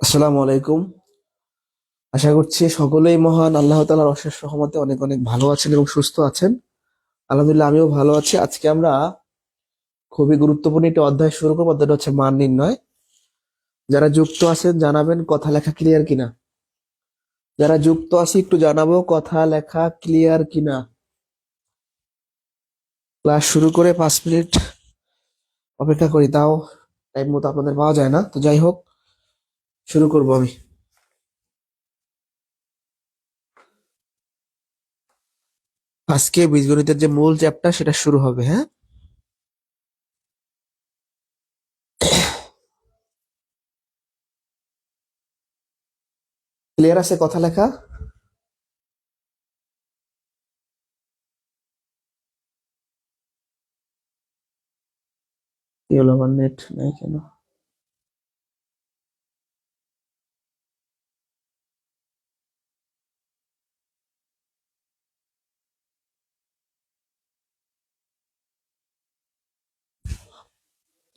আসসালামু আলাইকুম। আশা করছি সকলেই মহান আল্লাহ তাআলার অশেষ রহমতে অনেক অনেক ভালো আছেন এবং সুস্থ আছেন। আলহামদুলিল্লাহ আমিও ভালো আছি। আজকে আমরা খুবই গুরুত্বপূর্ণ একটি অধ্যায় শুরু করবো। অধ্যায়টা হচ্ছে মান নির্ণয়। যারা যুক্ত আছেন জানাবেন কথা লেখা ক্লিয়ার কিনা। যারা যুক্ত আছে একটু জানাবো কথা লেখা ক্লিয়ার কিনা। ক্লাস শুরু করে 5 মিনিট অপেক্ষা করি, তাও টাইম মতো আপনাদের পাওয়া যায় না। তো যাই হোক, শুরু করবো আমি। আজকে বীজগণিতের যে মূল চ্যাপ্টার সেটা শুরু হবে, হ্যাঁ। ক্লিয়ার আছে কথা লেখা? কি হলো, আমার নেট নাই কেন?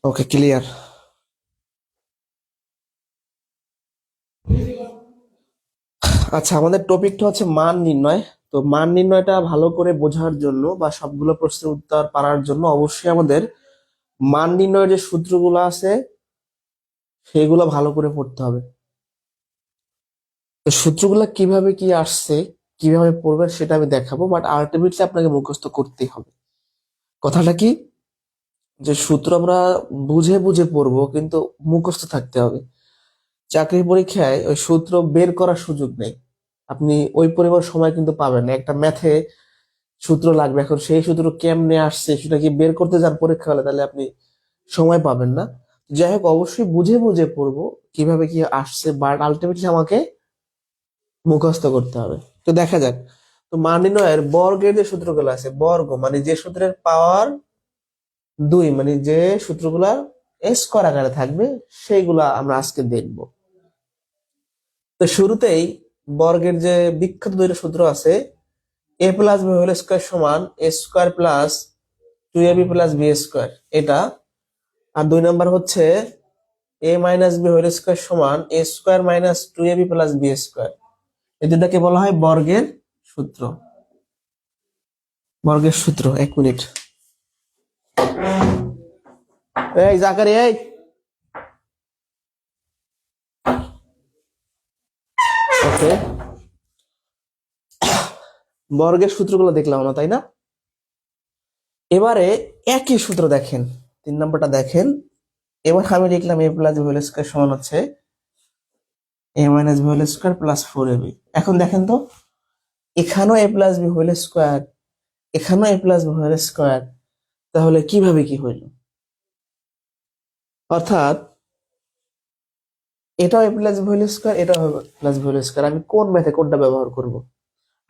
ওকে, ক্লিয়ার। আচ্ছা, আমাদের টপিকটা হচ্ছে মান নির্ণয়। তো মান নির্ণয়টা ভালো করে বোঝার জন্য বা সবগুলো প্রশ্নের উত্তর পারার জন্য অবশ্যই আমাদের মান নির্ণয়ের যে সূত্রগুলো আছে সেগুলো ভালো করে পড়তে হবে। তো সূত্রগুলো কিভাবে কি আসছে, কিভাবে পড়বেন সেটা আমি দেখাবো, বাট আলটিমেটলি আপনাকে মুখস্থ করতেই হবে। কথাটা কি, যে সূত্র আমরা বুঝে বুঝে পড়বো কিন্তু মুখস্থ থাকতে হবে। চাকরির পরীক্ষায় ওই সূত্র বের করার সুযোগ নেই। আপনি ওই পরিমাণ সময় কিন্তু পাবেন না। একটা ম্যাথে সূত্র লাগবে, এখন সেই সূত্র কেমনে আসছে সেটা কি বের করতে যান পরীক্ষা হলে, তাহলে আপনি সময় পাবেন না। যাই হোক, অবশ্যই বুঝে বুঝে পড়বো কিভাবে কি আসছে, বাট আলটিমেটলি আমাকে মুখস্থ করতে হবে। তো দেখা যাক। তো মান নির্ণয়ের বর্গের যে সূত্রগুলো আছে, বর্গ মানে যে সূত্রের পাওয়ার 2, মানে যে সূত্রগুলা স্কয়ার আকারে থাকবে সেইগুলা আমরা আজকে দেখব। তো শুরুতেই বর্গের যে বিখ্যাত দুইটা সূত্র আছে, A plus B whole square সমান A square plus 2ab plus B square, এটা। আর 2 নাম্বার হচ্ছে A minus B whole square সমান A square minus 2ab plus B square. এই দুটাকে বলা হয় বর্গের সূত্র। বর্গের সূত্র, 1 মিনিট। এই জাকারি, এই ওকে, বর্গের সূত্রগুলো দেখলাম না, তাই না? এবারে একই সূত্র দেখেন, 3 নাম্বারটা দেখেন। এবার আমি লিখলাম A plus B whole square সমান হচ্ছে A minus B whole square plus 4ab। এখন দেখেন তো, এখানেও A plus B whole square, এখানেও A plus B whole square, তাহলে কিভাবে কি হইল? অর্থাৎ এটাও A plus B whole square, এটাও প্লাস বি হোল স্কয়ার। আমি কোন ম্যাথে কোনটা ব্যবহার করব?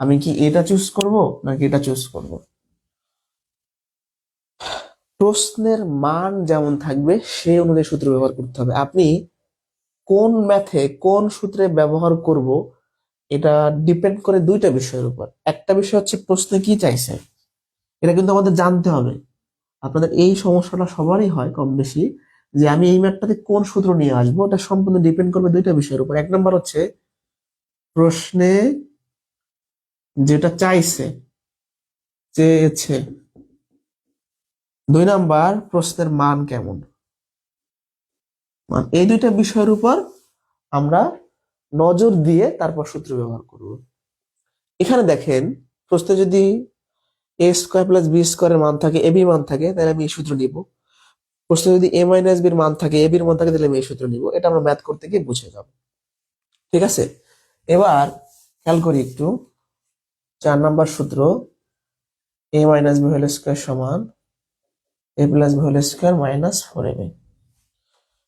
আমি কি এটা চুজ করব নাকি এটা চুজ করব? প্রশ্নের মান যেমন থাকবে সেই অনুযায়ী সূত্র ব্যবহার করতে হবে। আপনি কোন ম্যাথে কোন সূত্রে ব্যবহার করব এটা ডিপেন্ড করে দুইটা বিষয়ের উপর। একটা বিষয় হচ্ছে প্রশ্নে কি চাইছে, এটা কিন্তু আমাদের জানতে হবে। আপনাদের এই সমস্যাটা সবারই হয় কম বেশি, যে আমি এই ম্যাথটাতে কোন সূত্র নিয়ে আসবো, এটা সম্পূর্ণ ডিপেন্ড করবে দুইটা বিষয়ের উপর। 1 নাম্বার হচ্ছে প্রশ্নে যেটা চাইছে, চেয়েছে। 2 নাম্বার প্রশ্নের মান কেমন। এই দুইটা বিষয়ের উপর আমরা নজর দিয়ে তারপর সূত্র ব্যবহার করব। এখানে দেখেন, প্রশ্নে যদি এ স্কোয়ার প্লাস বি স্কোয়ারের মান থাকে, এবি মান থাকে, তাহলে আমি এই সূত্র নিব। প্রশ্নে যদি এ মাইনাস বির মান থাকে, এ বির মান থাকে, তাহলে আমি এই সূত্র নিব। এটা আমরা ম্যাথ করতে গিয়ে বুঝে যাব। ঠিক আছে, এবার খেয়াল করি একটু। 4 নাম্বার সূত্র, A minus B whole square সমান A plus B whole square minus 4ab।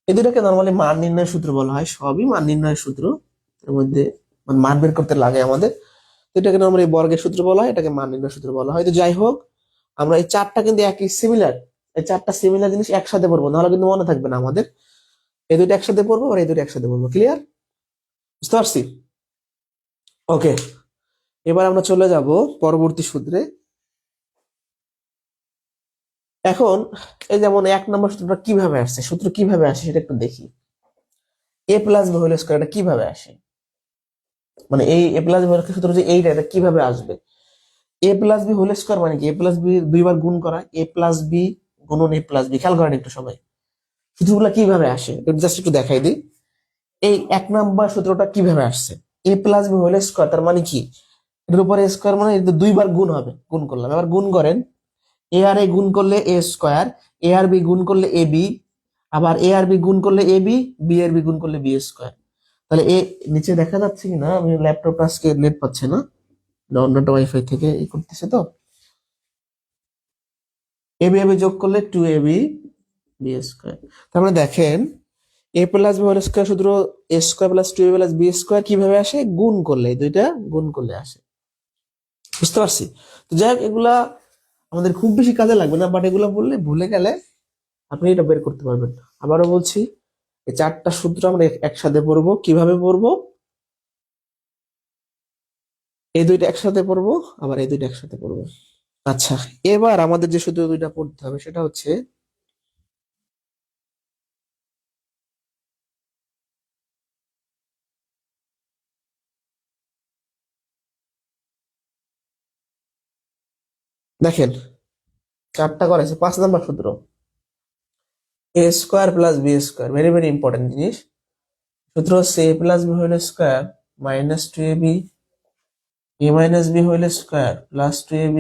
এই দুটাকে নর্মালি মান নির্ণয়ের সূত্র বলা হয়, সবই মান নির্ণয়ের সূত্র। এর মধ্যে মানে মান বের করতে লাগে আমাদের। তো এটাকে নর্মালি বর্গের সূত্র বলা হয়, এটাকে মান নির্ণয়ের সূত্র বলা হয়। তো যাই হোক, আমরা এই চারটা কিন্তু একই সিমিলার। এই চারটা সিমিলার জিনিস একসাথে পড়বো, নাহলে কিন্তু মনে থাকবে না আমাদের। এই দুটো একসাথে পড়বো আর এই দুটো একসাথে পড়বো। ক্লিয়ার? বুঝতে পারছি? ওকে, এবার আমরা চলে যাব পরবর্তী সূত্রে। এখন এই যেমন 1 নম্বর সূত্রটা কিভাবে আসছে, সূত্র কিভাবে আসে সেটা একটু দেখি। এ প্লাস বি হোল স্কয়ার এটা কিভাবে আসে, মানে এই এ প্লাস বি হোল স্কয়ার সূত্র যে এইটা এটা কিভাবে আসবে? এ প্লাস বি হোল স্কয়ার মানে কি? এ প্লাস বি দুইবার গুণ করা, এ প্লাস বি গুণন এ প্লাস বি। খেয়াল করেন একটু সবাই, সূত্রগুলো কিভাবে আসে জাস্ট একটু দেখাই দিই। এই 1 নাম্বার সূত্রটা কিভাবে আসছে? এ প্লাস বি হোল স্কয়ার তার মানে কি, এটার উপরে স্কয়ার মানে এটা দুইবার গুণ হবে, গুণ করলাম। এবার গুণ করেন, এ আর এ গুণ করলে এ স্কয়ার, এ আর বি গুণ করলে এ বি, আবার এ আর বি গুণ করলে A B, B R B গুণ করলে বি স্কয়ার। তাহলে এ নিচে দেখা যাচ্ছে কি না? আমি ল্যাপটপ আজকে নেট পাচ্ছে না, অন্যটা ওয়াইফাই থেকে ই করতেছে তো। এ বি যোগ করলে 2ab বি স্কয়ার। তার মানে দেখেন A plus B whole square সূত্র A square plus 2ab plus B square কিভাবে আসে? গুণ করলে, এই দুইটা গুণ করলে আসে। বুঝতে পারছি? তো যাই হোক, এগুলা আমাদের খুব বেশি কাজে লাগবে না, বাট এগুলা বললে ভুলে গেলে আপনি এটা বের করতে পারবেন। আবারও বলছি, এই 4টা সূত্র আমরা একসাথে পড়বো। কিভাবে পড়বো? এই দুইটা একসাথে পড়বো, আবার এই দুইটা একসাথে পড়বো। আচ্ছা, এবার আমাদের যে সূত্র দুইটা পড়তে হবে সেটা হচ্ছে, দেখেন 4টা করেছে, 5 নাম্বার সূত্র A square plus B square, very very important জিনিস। সূত্র হচ্ছে A plus B whole square minus 2ab, A minus B whole square plus 2ab,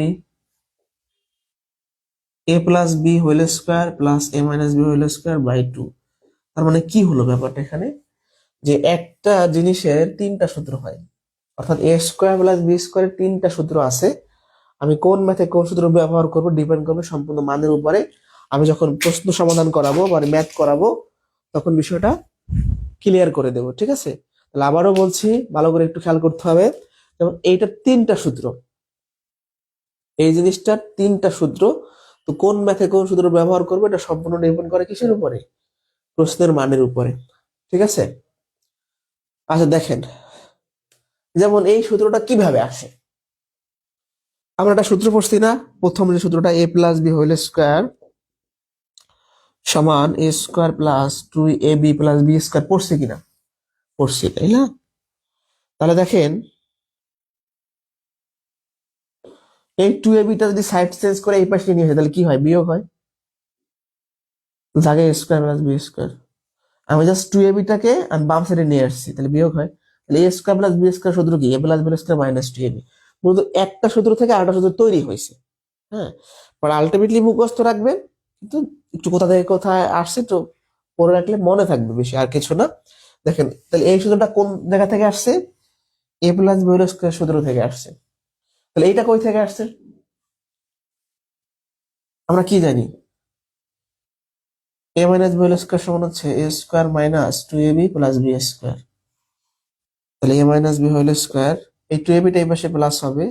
A plus B whole square plus A minus B whole square by 2। তার মানে কি হলো ব্যাপারটা এখানে, যে একটা জিনিসের 3টা সূত্র হয়, অর্থাৎ এ স্কোয়ার প্লাস বি স্কোয়ারের 3টা সূত্র আছে। আমি কোন ম্যাথে কোন সূত্র ব্যবহার করব ডিপেন্ড করবে সম্পূর্ণ মানের উপরে। আমি যখন প্রশ্ন সমাধান করাবো মানে ম্যাথ করাবো, তখন বিষয়টা ক্লিয়ার করে দেবো, ঠিক আছে? তাহলে আবারও বলছি, ভালো করে একটু খেয়াল করতে হবে। যেমন এইটার 3টা সূত্র, এই জিনিসটার 3টা সূত্র, তো কোন ম্যাথে কোন সূত্র ব্যবহার করবো এটা সম্পূর্ণ ডিপেন্ড করে কিসের উপরে? প্রশ্নের মানের উপরে, ঠিক আছে? আচ্ছা দেখেন, যেমন এই সূত্রটা কিভাবে আসে, আমরা একটা সূত্র পড়ছি না, প্রথম যে সূত্রটা A plus B whole square সমান A square plus 2ab plus B square, পড়ছি কিনা? পড়ছি, তাই না? তাহলে দেখেন এই 2ab যদি সাইড চেঞ্জ করে এই পাশে নিয়ে আসে তাহলে কি হয়? বিয়োগ হয়, জায়গায় স্কোয়ার প্লাস বি স্কোয়ার। আমি জাস্ট 2ab আমি বাম সাইডে নিয়ে আসছি, তাহলে বিয়োগ হয়। তাহলে A square plus B square সূত্র কি? A plus B square minus 2ab। মূলত একটা সূত্র থেকে আরেকটা সূত্র তৈরি হয়েছে, হ্যাঁ। পর আলটিমেটলি মুখস্থ রাখবেন, কিন্তু একটু কোথা থেকে কোথায় আসছে তো পড়ে রাখলে মনে থাকবে বেশি, আর কিছু না। দেখেন তাহলে এই সূত্রটা কোন জায়গা থেকে আসছে? এ প্লাস বি হোল স্কয়ার সূত্র থেকে আসছে। তাহলে এইটা কই থেকে আসছে? আমরা কি জানি? A minus B whole square সমান হচ্ছে A square minus 2ab plus B square. তাহলে A minus B whole square, এই 2ab টা এই পাশে প্লাস হবে,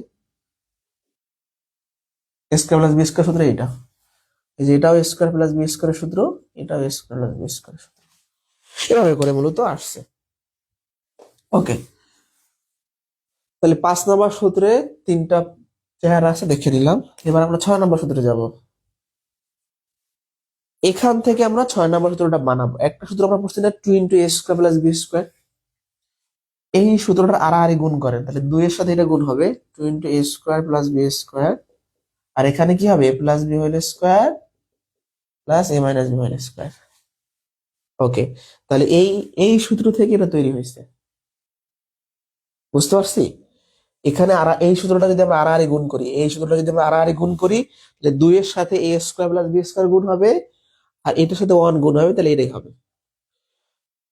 A square plus B square সূত্র এইটা, এই যে এটাও স্কয়ার প্লাস বি স্কয়ারের সূত্র, এটাও স্কয়ার প্লাস বি স্কয়ারের সূত্র। এভাবে করে মূলত আসছে। ওকে, তাহলে 5 নম্বর সূত্রে 3টা চেহারা আছে দেখে নিলাম। এবার আমরা 6 নম্বর সূত্রে যাব। এখান থেকে আমরা 6 নম্বর সূত্রটা বানাবো। একটা সূত্র আমরা পড়ছি না, 2 into A square plus B square, এই সূত্রটা আড়াআড়ি গুণ করেন, তাহলে 2 এর সাথে এটা গুণ হবে, 2 into A square plus B square. আর এখানে কি হবে? A plus B whole square plus A minus B whole square. Okay, তাহলে এই এই সূত্র থেকে এটা তৈরি হয়েছে, বুঝতে পারছি? এখানে এই সূত্রটা যদি আমরা আড়াআড়ি গুণ করি, এই সূত্রটা যদি আমরা আড়াআড়ি গুণ করি, তাহলে 2 এর সাথে এ স্কোয়ার প্লাস বি স্কোয়ার গুণ হবে, আর এটার সাথে 1 গুণ হবে, তাহলে এটাই হবে।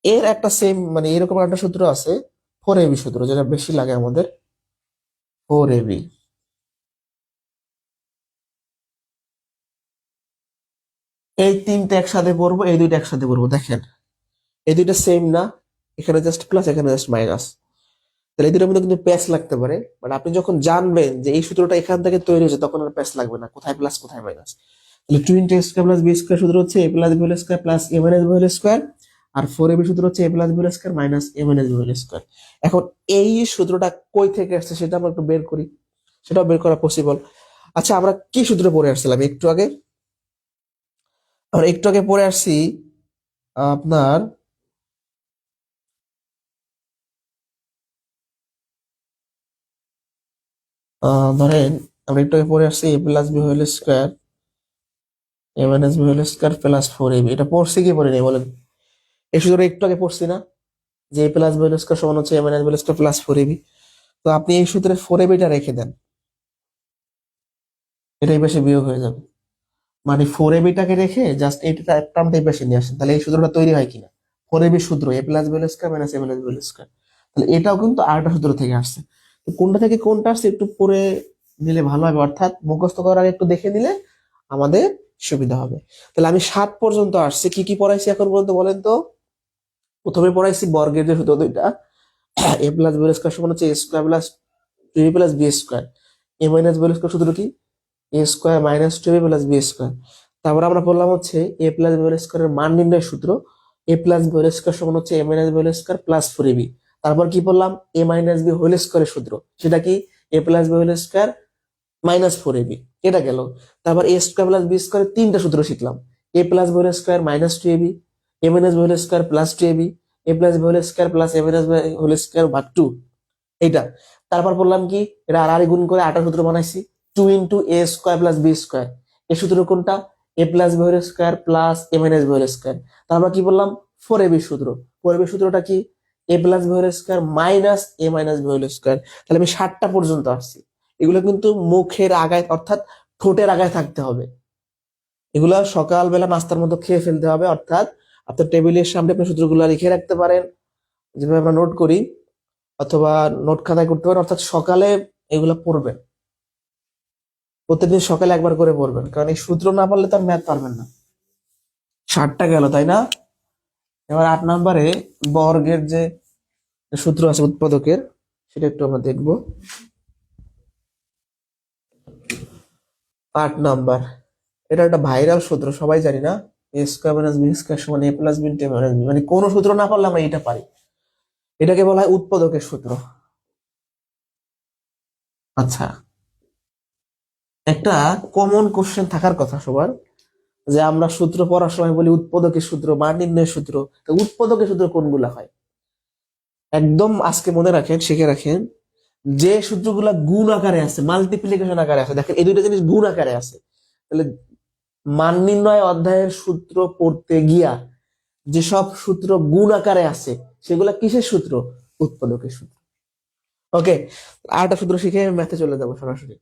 এর একটা সেম মানে এরকম একটা সূত্র আছে, 4ab সূত্র, যেটা বেশি লাগে আমাদের, 4ab। এই 3টা একসাথে পড়বো, এই দুইটা একসাথে পড়বো। দেখেন এই দুইটা সেম না, এখানে জাস্ট প্লাস এখানে জাস্ট মাইনাস, তাহলে এই দুটোর মধ্যে কিন্তু প্যাচ লাগতে পারে। বাট আপনি যখন জানবেন যে এই সূত্রটা এখান থেকে তৈরি হয়েছে, তখন আর প্যাচ লাগবে না, কোথায় প্লাস কোথায় মাইনাস। তাহলে 2 into A square plus B square সূত্র হচ্ছে A plus B whole square plus A minus B whole square, আর 4ab সূত্র হচ্ছে A plus B whole square minus A minus B whole square. এখন এই সূত্রটা কই থেকে আসছে সেটা আমরা একটু বের করি, সেটাও বের করা পসিবল। আচ্ছা, আমরা কি সূত্র পড়ে আসছিলাম একটু আগে? আমরা একটু আগে পড়ে আসছি আপনার ধরেন আমরা একটু আগে পড়ে আসছি A plus B whole square A minus B whole square plus four AB, এটা পড়ছি কি পড়ি নাই বলেন? এই সূত্রটা একটু আগে পড়ছি না, যে A plus B whole square সমান হচ্ছে A minus B whole square plus four AB. তো আপনি এই সূত্রে ফোর এবিটা রেখে দেন, এটা এই পাশে বিয়োগ হয়ে যাবে। মানে ফোর এবিটাকে রেখে জাস্ট এইটা টার্মটা এই পাশে নিয়ে আসেন, তাহলে এই সূত্রটা তৈরি হয় কিনা? ফোর এবি সূত্র A plus B whole square minus A minus B whole square, তাহলে এটাও কিন্তু আরেকটা সূত্র থেকে আসছে। তো কোনটা থেকে কোনটা আসছে একটু পড়ে নিলে ভালো হবে, অর্থাৎ মুখস্থ করার আগে একটু দেখে নিলে আমাদের সুবিধা হবে। তাহলে আমি 7 পর্যন্ত আসছে, কি কি পড়াইছি এখন পর্যন্ত বলেন তো? প্রথমে পড়াইছি বর্গের যে সূত্র দুইটা, এ প্লাস বি স্কোয়ার সমান হচ্ছে A square plus two A plus B square, A minus B square সূত্র কি? A square minus two A plus B square. তারপর আমরা বললাম হচ্ছে এ প্লাস বি স্কোয়ারের মান নির্ণয় সূত্র, এ প্লাস বি স্কোয়ার সমান হচ্ছে A minus B square plus four AB. তারপর কি বললাম? এ মাইনাস বি হোল স্কোয়ারের সূত্র, সেটা কি? A plus B whole square minus four AB, এটা গেল। তারপর এ স্কোয়ার প্লাস বি স্কোয়ারের তিনটা সূত্র শিখলাম, A plus B whole square minus two AB, A minus B whole square plus two AB, A plus B whole square plus A minus B whole square ভাগ two, এইটা। তারপর বললাম কি, এটা আর গুণ করে আটা সূত্র বানাইছি, two into A square plus B square. এই সূত্র কোনটা? A plus B whole square plus A minus B whole square. তারপর কি বললাম? ফোর এবি সূত্র। ফোর এবি সূত্রটা কি? A plus B whole square minus A minus B whole square. তাহলে আমি 7টা পর্যন্ত আসছি। এগুলো কিন্তু মুখের আগায় অর্থাৎ ঠোঁটের আগায় থাকতে হবে, এগুলো সকালবেলা নাস্তার মতো খেয়ে ফেলতে হবে, অর্থাৎ আপনার টেবিলের সামনে আপনি সূত্রগুলো লিখে রাখতে পারেন, যেভাবে আমরা নোট করি, অথবা নোট খাতায় করতে পারেন, অর্থাৎ সকালে এগুলো পড়বেন, প্রত্যেকদিন সকালে একবার করে পড়বেন, কারণ এই সূত্র না পারলে তো আর ম্যাথ পারবেন না। 7টা গেল তাই না? এবার 8 নম্বরে বর্গের যে সূত্র আছে উৎপাদকের, সেটা একটু আমরা দেখবো। 8 নম্বর, এটা একটা ভাইরাল সূত্র, সবাই জানি না? এ স্কোয়ার মাইনাস বি স্কোয়ার সমান A plus B into A minus B, মানে কোন সূত্র না পারলে আমরা এটা পারি, এটাকে বলা হয় উৎপাদকের সূত্র। আচ্ছা, একটা কমন কোশ্চেন থাকার কথা সবার, যে আমরা সূত্র পড়ার সময় বলি উৎপাদকের সূত্র, মান নির্ণয়ের সূত্র, তো উৎপাদকের সূত্র কোনগুলা হয়? একদম আজকে মনে রাখেন, শিখে রাখেন, যে সূত্রগুলা গুণ আকারে আছে, মাল্টিপ্লিকেশন আকারে আছে, দেখেন এই দুইটা জিনিস গুণ আকারে আছে, তাহলে মান নির্ণয় অধ্যায়ের সূত্র পড়তে গিয়া যেসব সূত্র গুণ আকারে আছে সেগুলা কিসের সূত্র? উৎপাদকের সূত্র। ওকে, আরেকটা সূত্র শিখে ম্যাথে চলে যাবো সরাসরি।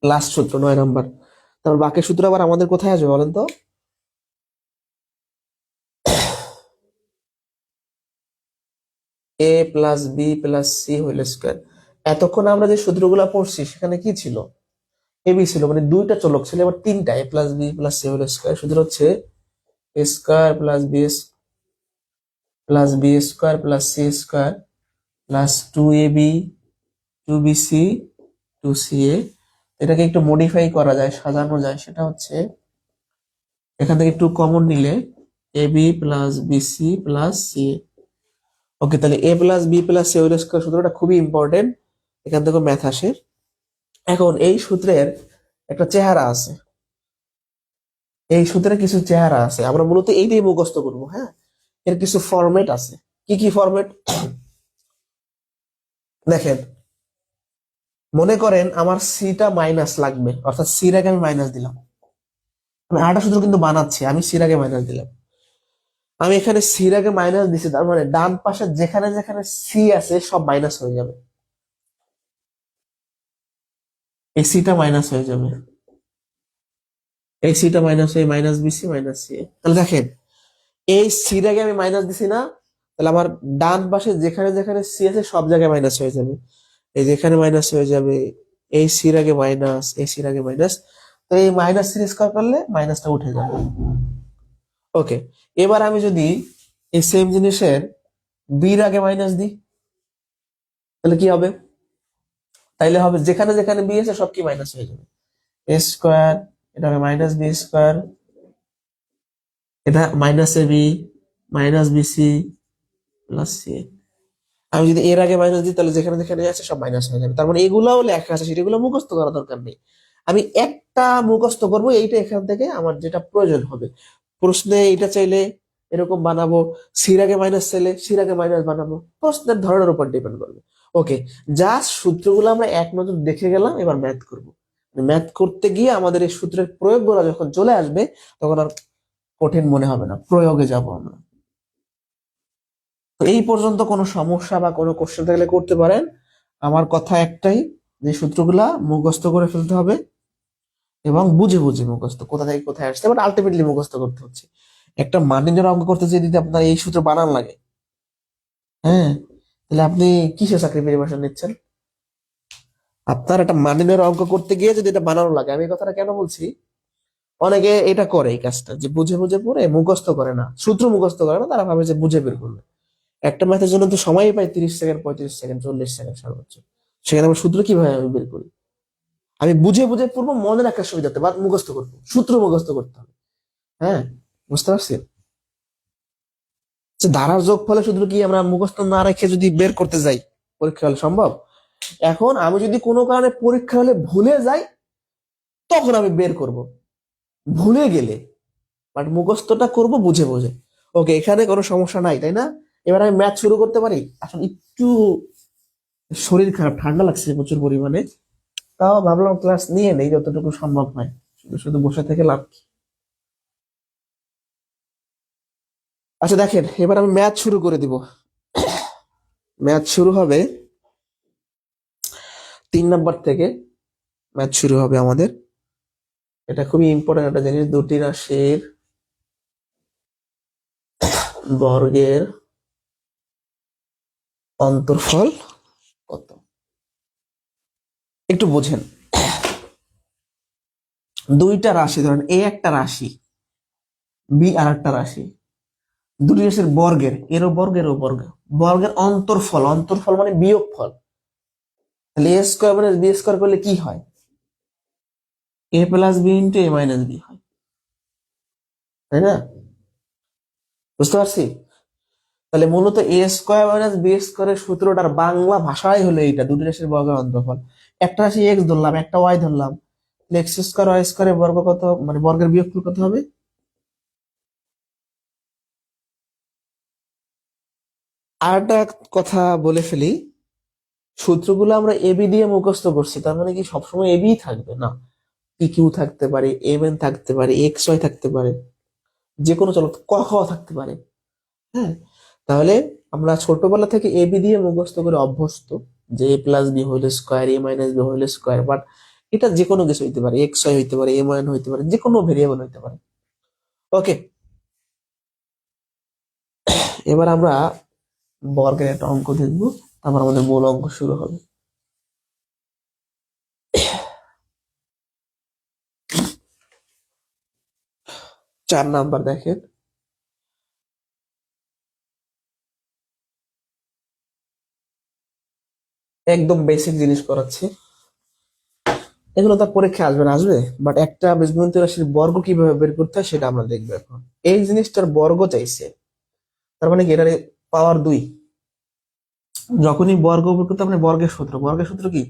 লাস্ট সূত্র 9 নম্বর। তারপর বাকি সূত্র আবার আমাদের কোথায় আসবে বলেন তো? A plus B plus C whole square. এতক্ষণ আমরা যে সূত্রগুলো পড়ছি সেখানে কি ছিল? এবি ছিল, মানে দুইটা চলক ছিল, এবার তিনটা, A plus B plus C whole square. সূত্র হচ্ছে A square plus B square plus C square plus two A B two B C two C A. এটাকে একটু মডিফাই করা যায়, সাজানো যায়, সেটা হচ্ছে এখান থেকে একটু কমন নিলে A B plus B C plus C A. Okay, তাহলে A plus B plus C whole square সূত্রটা খুবই ইম্পর্টেন্ট, এখান থেকে ম্যাথ আসে। এখন এই সূত্রের একটা চেহারা আছে, এই সূত্রের কিছু চেহারা আছে, আমরা মূলত এইটাই মুখস্থ করবো। হ্যাঁ, এর কিছু ফরম্যাট আছে। কি কি ফরম্যাট? দেখেন, মনে করেন আমার সিটা মাইনাস লাগবে, অর্থাৎ সির আগে আমি মাইনাস দিলাম, আমি আরেকটা সূত্র কিন্তু বানাচ্ছি, আমি সির আগে মাইনাস দিলাম, আমি এখানে সির আগে মাইনাস দিছি, তার মানে ডান পাশে যেখানে যেখানে সি আছে সব মাইনাস হয়ে যাবে, এই সিটা মাইনাস হয়ে যাবে, এই সিটা মাইনাস হয়ে মাইনাস বিসি মাইনাস সি। তাহলে দেখেন, এই সির আগে আমি মাইনাস দিছি না, তাহলে আমার ডান পাশে যেখানে যেখানে সি আছে সব জায়গায় মাইনাস হয়ে যাবে, এই যেখানে মাইনাস হয়ে যাবে, এই সির আগে মাইনাস, এই সির আগে মাইনাস, তো এই মাইনাস সিরিজ স্কয়ার করলে মাইনাসটা উঠে যাবে। ওকে, এবার আমি যদি এই সেম জিনিসের বির আগে মাইনাস দিই, তাহলে কি হবে? তাইলে হবে যেখানে যেখানে বি আছে সব কি মাইনাস হয়ে যাবে, এ স্কোয়ার, এটা হবে মাইনাস বি স্কোয়ার, এটা minus A B minus B C plus C. আমি যদি এর আগে মাইনাস দিই তাহলে যেখানে যেখানে আছে সব মাইনাস হয়ে যাবে, তার মানে এগুলাও লেখা আছে, সেগুলো মুখস্থ করা দরকার নেই, আমি একটা মুখস্থ করবো, এইটা এখান থেকে আমার যেটা প্রয়োজন হবে। প্রশ্নে এইটা চাইলে এরকম বানাবো, সির আগে মাইনাস চাইলে সির আগে মাইনাস বানাবো, প্রশ্নের ধরনের উপর ডিপেন্ড করবে। ওকে, জাস্ট সূত্রগুলো আমরা এক নজর দেখে গেলাম, এবার ম্যাথ করব। ম্যাথ করতে গিয়ে আমাদের এই সূত্রের প্রয়োগগুলো যখন চলে আসবে তখন আর কঠিন মনে হবে না, প্রয়োগে যাব আমরা। তো এই পর্যন্ত কোনো সমস্যা বা কোনো কোশ্চেন থাকলে করতে পারেন। আমার কথা একটাই, যে সূত্রগুলা মুখস্থ করে ফেলতে হবে এবং বুঝে বুঝে মুখস্থ, কোথা থেকে কোথায় আসছে, বাট আলটিমেটলি মুখস্থ করতে হচ্ছে। একটা মার্জিনের অঙ্ক করতে যেয়ে যদি আপনার এই সূত্র বানান লাগে, হ্যাঁ, তাহলে আপনি কিসে চাকরি প্রিপারেশন নিচ্ছেন? আপনার একটা মার্জিনের অঙ্ক করতে গিয়ে যদি এটা বানানো লাগে, আমি এই কথাটা কেন বলছি, অনেকে এটা করে এই কাজটা, যে বুঝে বুঝে পড়ে মুখস্থ করে না, সূত্র মুখস্থ করে না, তারা ভাবে যে বুঝে বের করবে। একটা ম্যাথের জন্য তো সময়ই পাই 30 সেকেন্ড, 35 সেকেন্ড, 40 সেকেন্ড সর্বোচ্চ। সেখানে আমি সূত্র কিভাবে আমি বের করি? আমি বুঝে বুঝে পড়বো, মনে রাখার সুবিধাতে, বা মুখস্থ করবো, সূত্র মুখস্থ করতে হবে। হ্যাঁ, বুঝতে পারছি। যে ধারার যোগফলে সূত্র কি আমরা মুখস্থ না রেখে যদি বের করতে যাই, পরীক্ষা হলে সম্ভব? এখন আমি যদি কোনো কারণে পরীক্ষা হলে ভুলে যাই, তখন আমি বের করব, ভুলে গেলে। বাট মুখস্থটা করব বুঝে বুঝে। ওকে, এখানে কোনো সমস্যা নাই, তাই না? এবার আমি ম্যাথ শুরু করতে পারি। আসলে একটু শরীর খারাপ, ঠান্ডা লাগছে প্রচুর পরিমাণে, তাও ভাবলাম ক্লাস নিয়ে নেই যতটুকু সম্ভব হয়, শুধু শুধু বসে থেকে লাভ কি? আচ্ছা দেখেন, এবার আমি ম্যাথ শুরু করে দিব। ম্যাথ শুরু হবে 3 নাম্বার থেকে। ম্যাথ শুরু হবে আমাদের, এটা খুবই ইম্পর্টেন্ট একটা জিনিস। দুটি রাশির বর্গের অন্তর্ফল কত? একটু বোঝেন। দুইটা রাশি ধরেন, এ একটা রাশি, বি আর একটা রাশি, দুটি রাশির বর্গের, এরও বর্গ এরও বর্গ, বর্গের অন্তর্ফল, অন্তর্ফল মানে বিয়োগ ফল। তাহলে A square minus B square করলে কি হয়? এ প্লাস বি ইন্টু এ মাইনাস বি হয়, তাই না? বুঝতে পারছি? তাহলে মূলত এ স্কোয়ার মাইনাস বি স্কোয়ারের সূত্রটার বাংলা ভাষাই হলো এইটা, দুটি রাশির বর্গের অন্তর্ফল। একটা রাশি এক্স ধরলাম, একটা ওয়াই ধরলাম, এক্স স্কোয়ার ওয়াই স্কোয়ারের বর্গ কত, মানে বর্গের বিয়োগফল কত হবে? আর একটা কথা বলে ফেলি, সূত্রগুলো আমরা এবি দিয়ে মুখস্থ করছি, তার মানে কি সবসময় এবি থাকবে না? পি কিউ থাকতে পারে, এম এন থাকতে পারে, এক্স ওয়াই থাকতে পারে, যে কোনো চলক, ক খ থাকতে পারে। হ্যাঁ, তাহলে আমরা ছোটবেলা থেকে এবি দিয়ে মুখস্থ করে অভ্যস্ত, যে A plus B whole square, A minus B whole square. But এটা যে কোনো কিছু হইতে পারে, এক্স ওয়াই হইতে পারে, এম ওয়ান হইতে পারে, যে কোনো ভেরিয়েবল হইতে পারে। ওকে, এবার আমরা বর্গের একটা অঙ্ক দেখবো, তারপর আমাদের মূল অঙ্ক শুরু হবে। 4 নাম্বার দেখেন, একদম বেসিক জিনিস করাচ্ছি। এগুলো তার পরীক্ষা আসবে না, আসবে, বাট একটা বীজগণিত রাশির বর্গ কিভাবে বের করতে হয় সেটা আমরা দেখবো এখন। এই জিনিসটার বর্গ চাইছে, তার মানে কি এটা পাওয়ার 2। যখনই বর্গ বের করতে মানে বর্গের সূত্র, বর্গের সূত্র কি?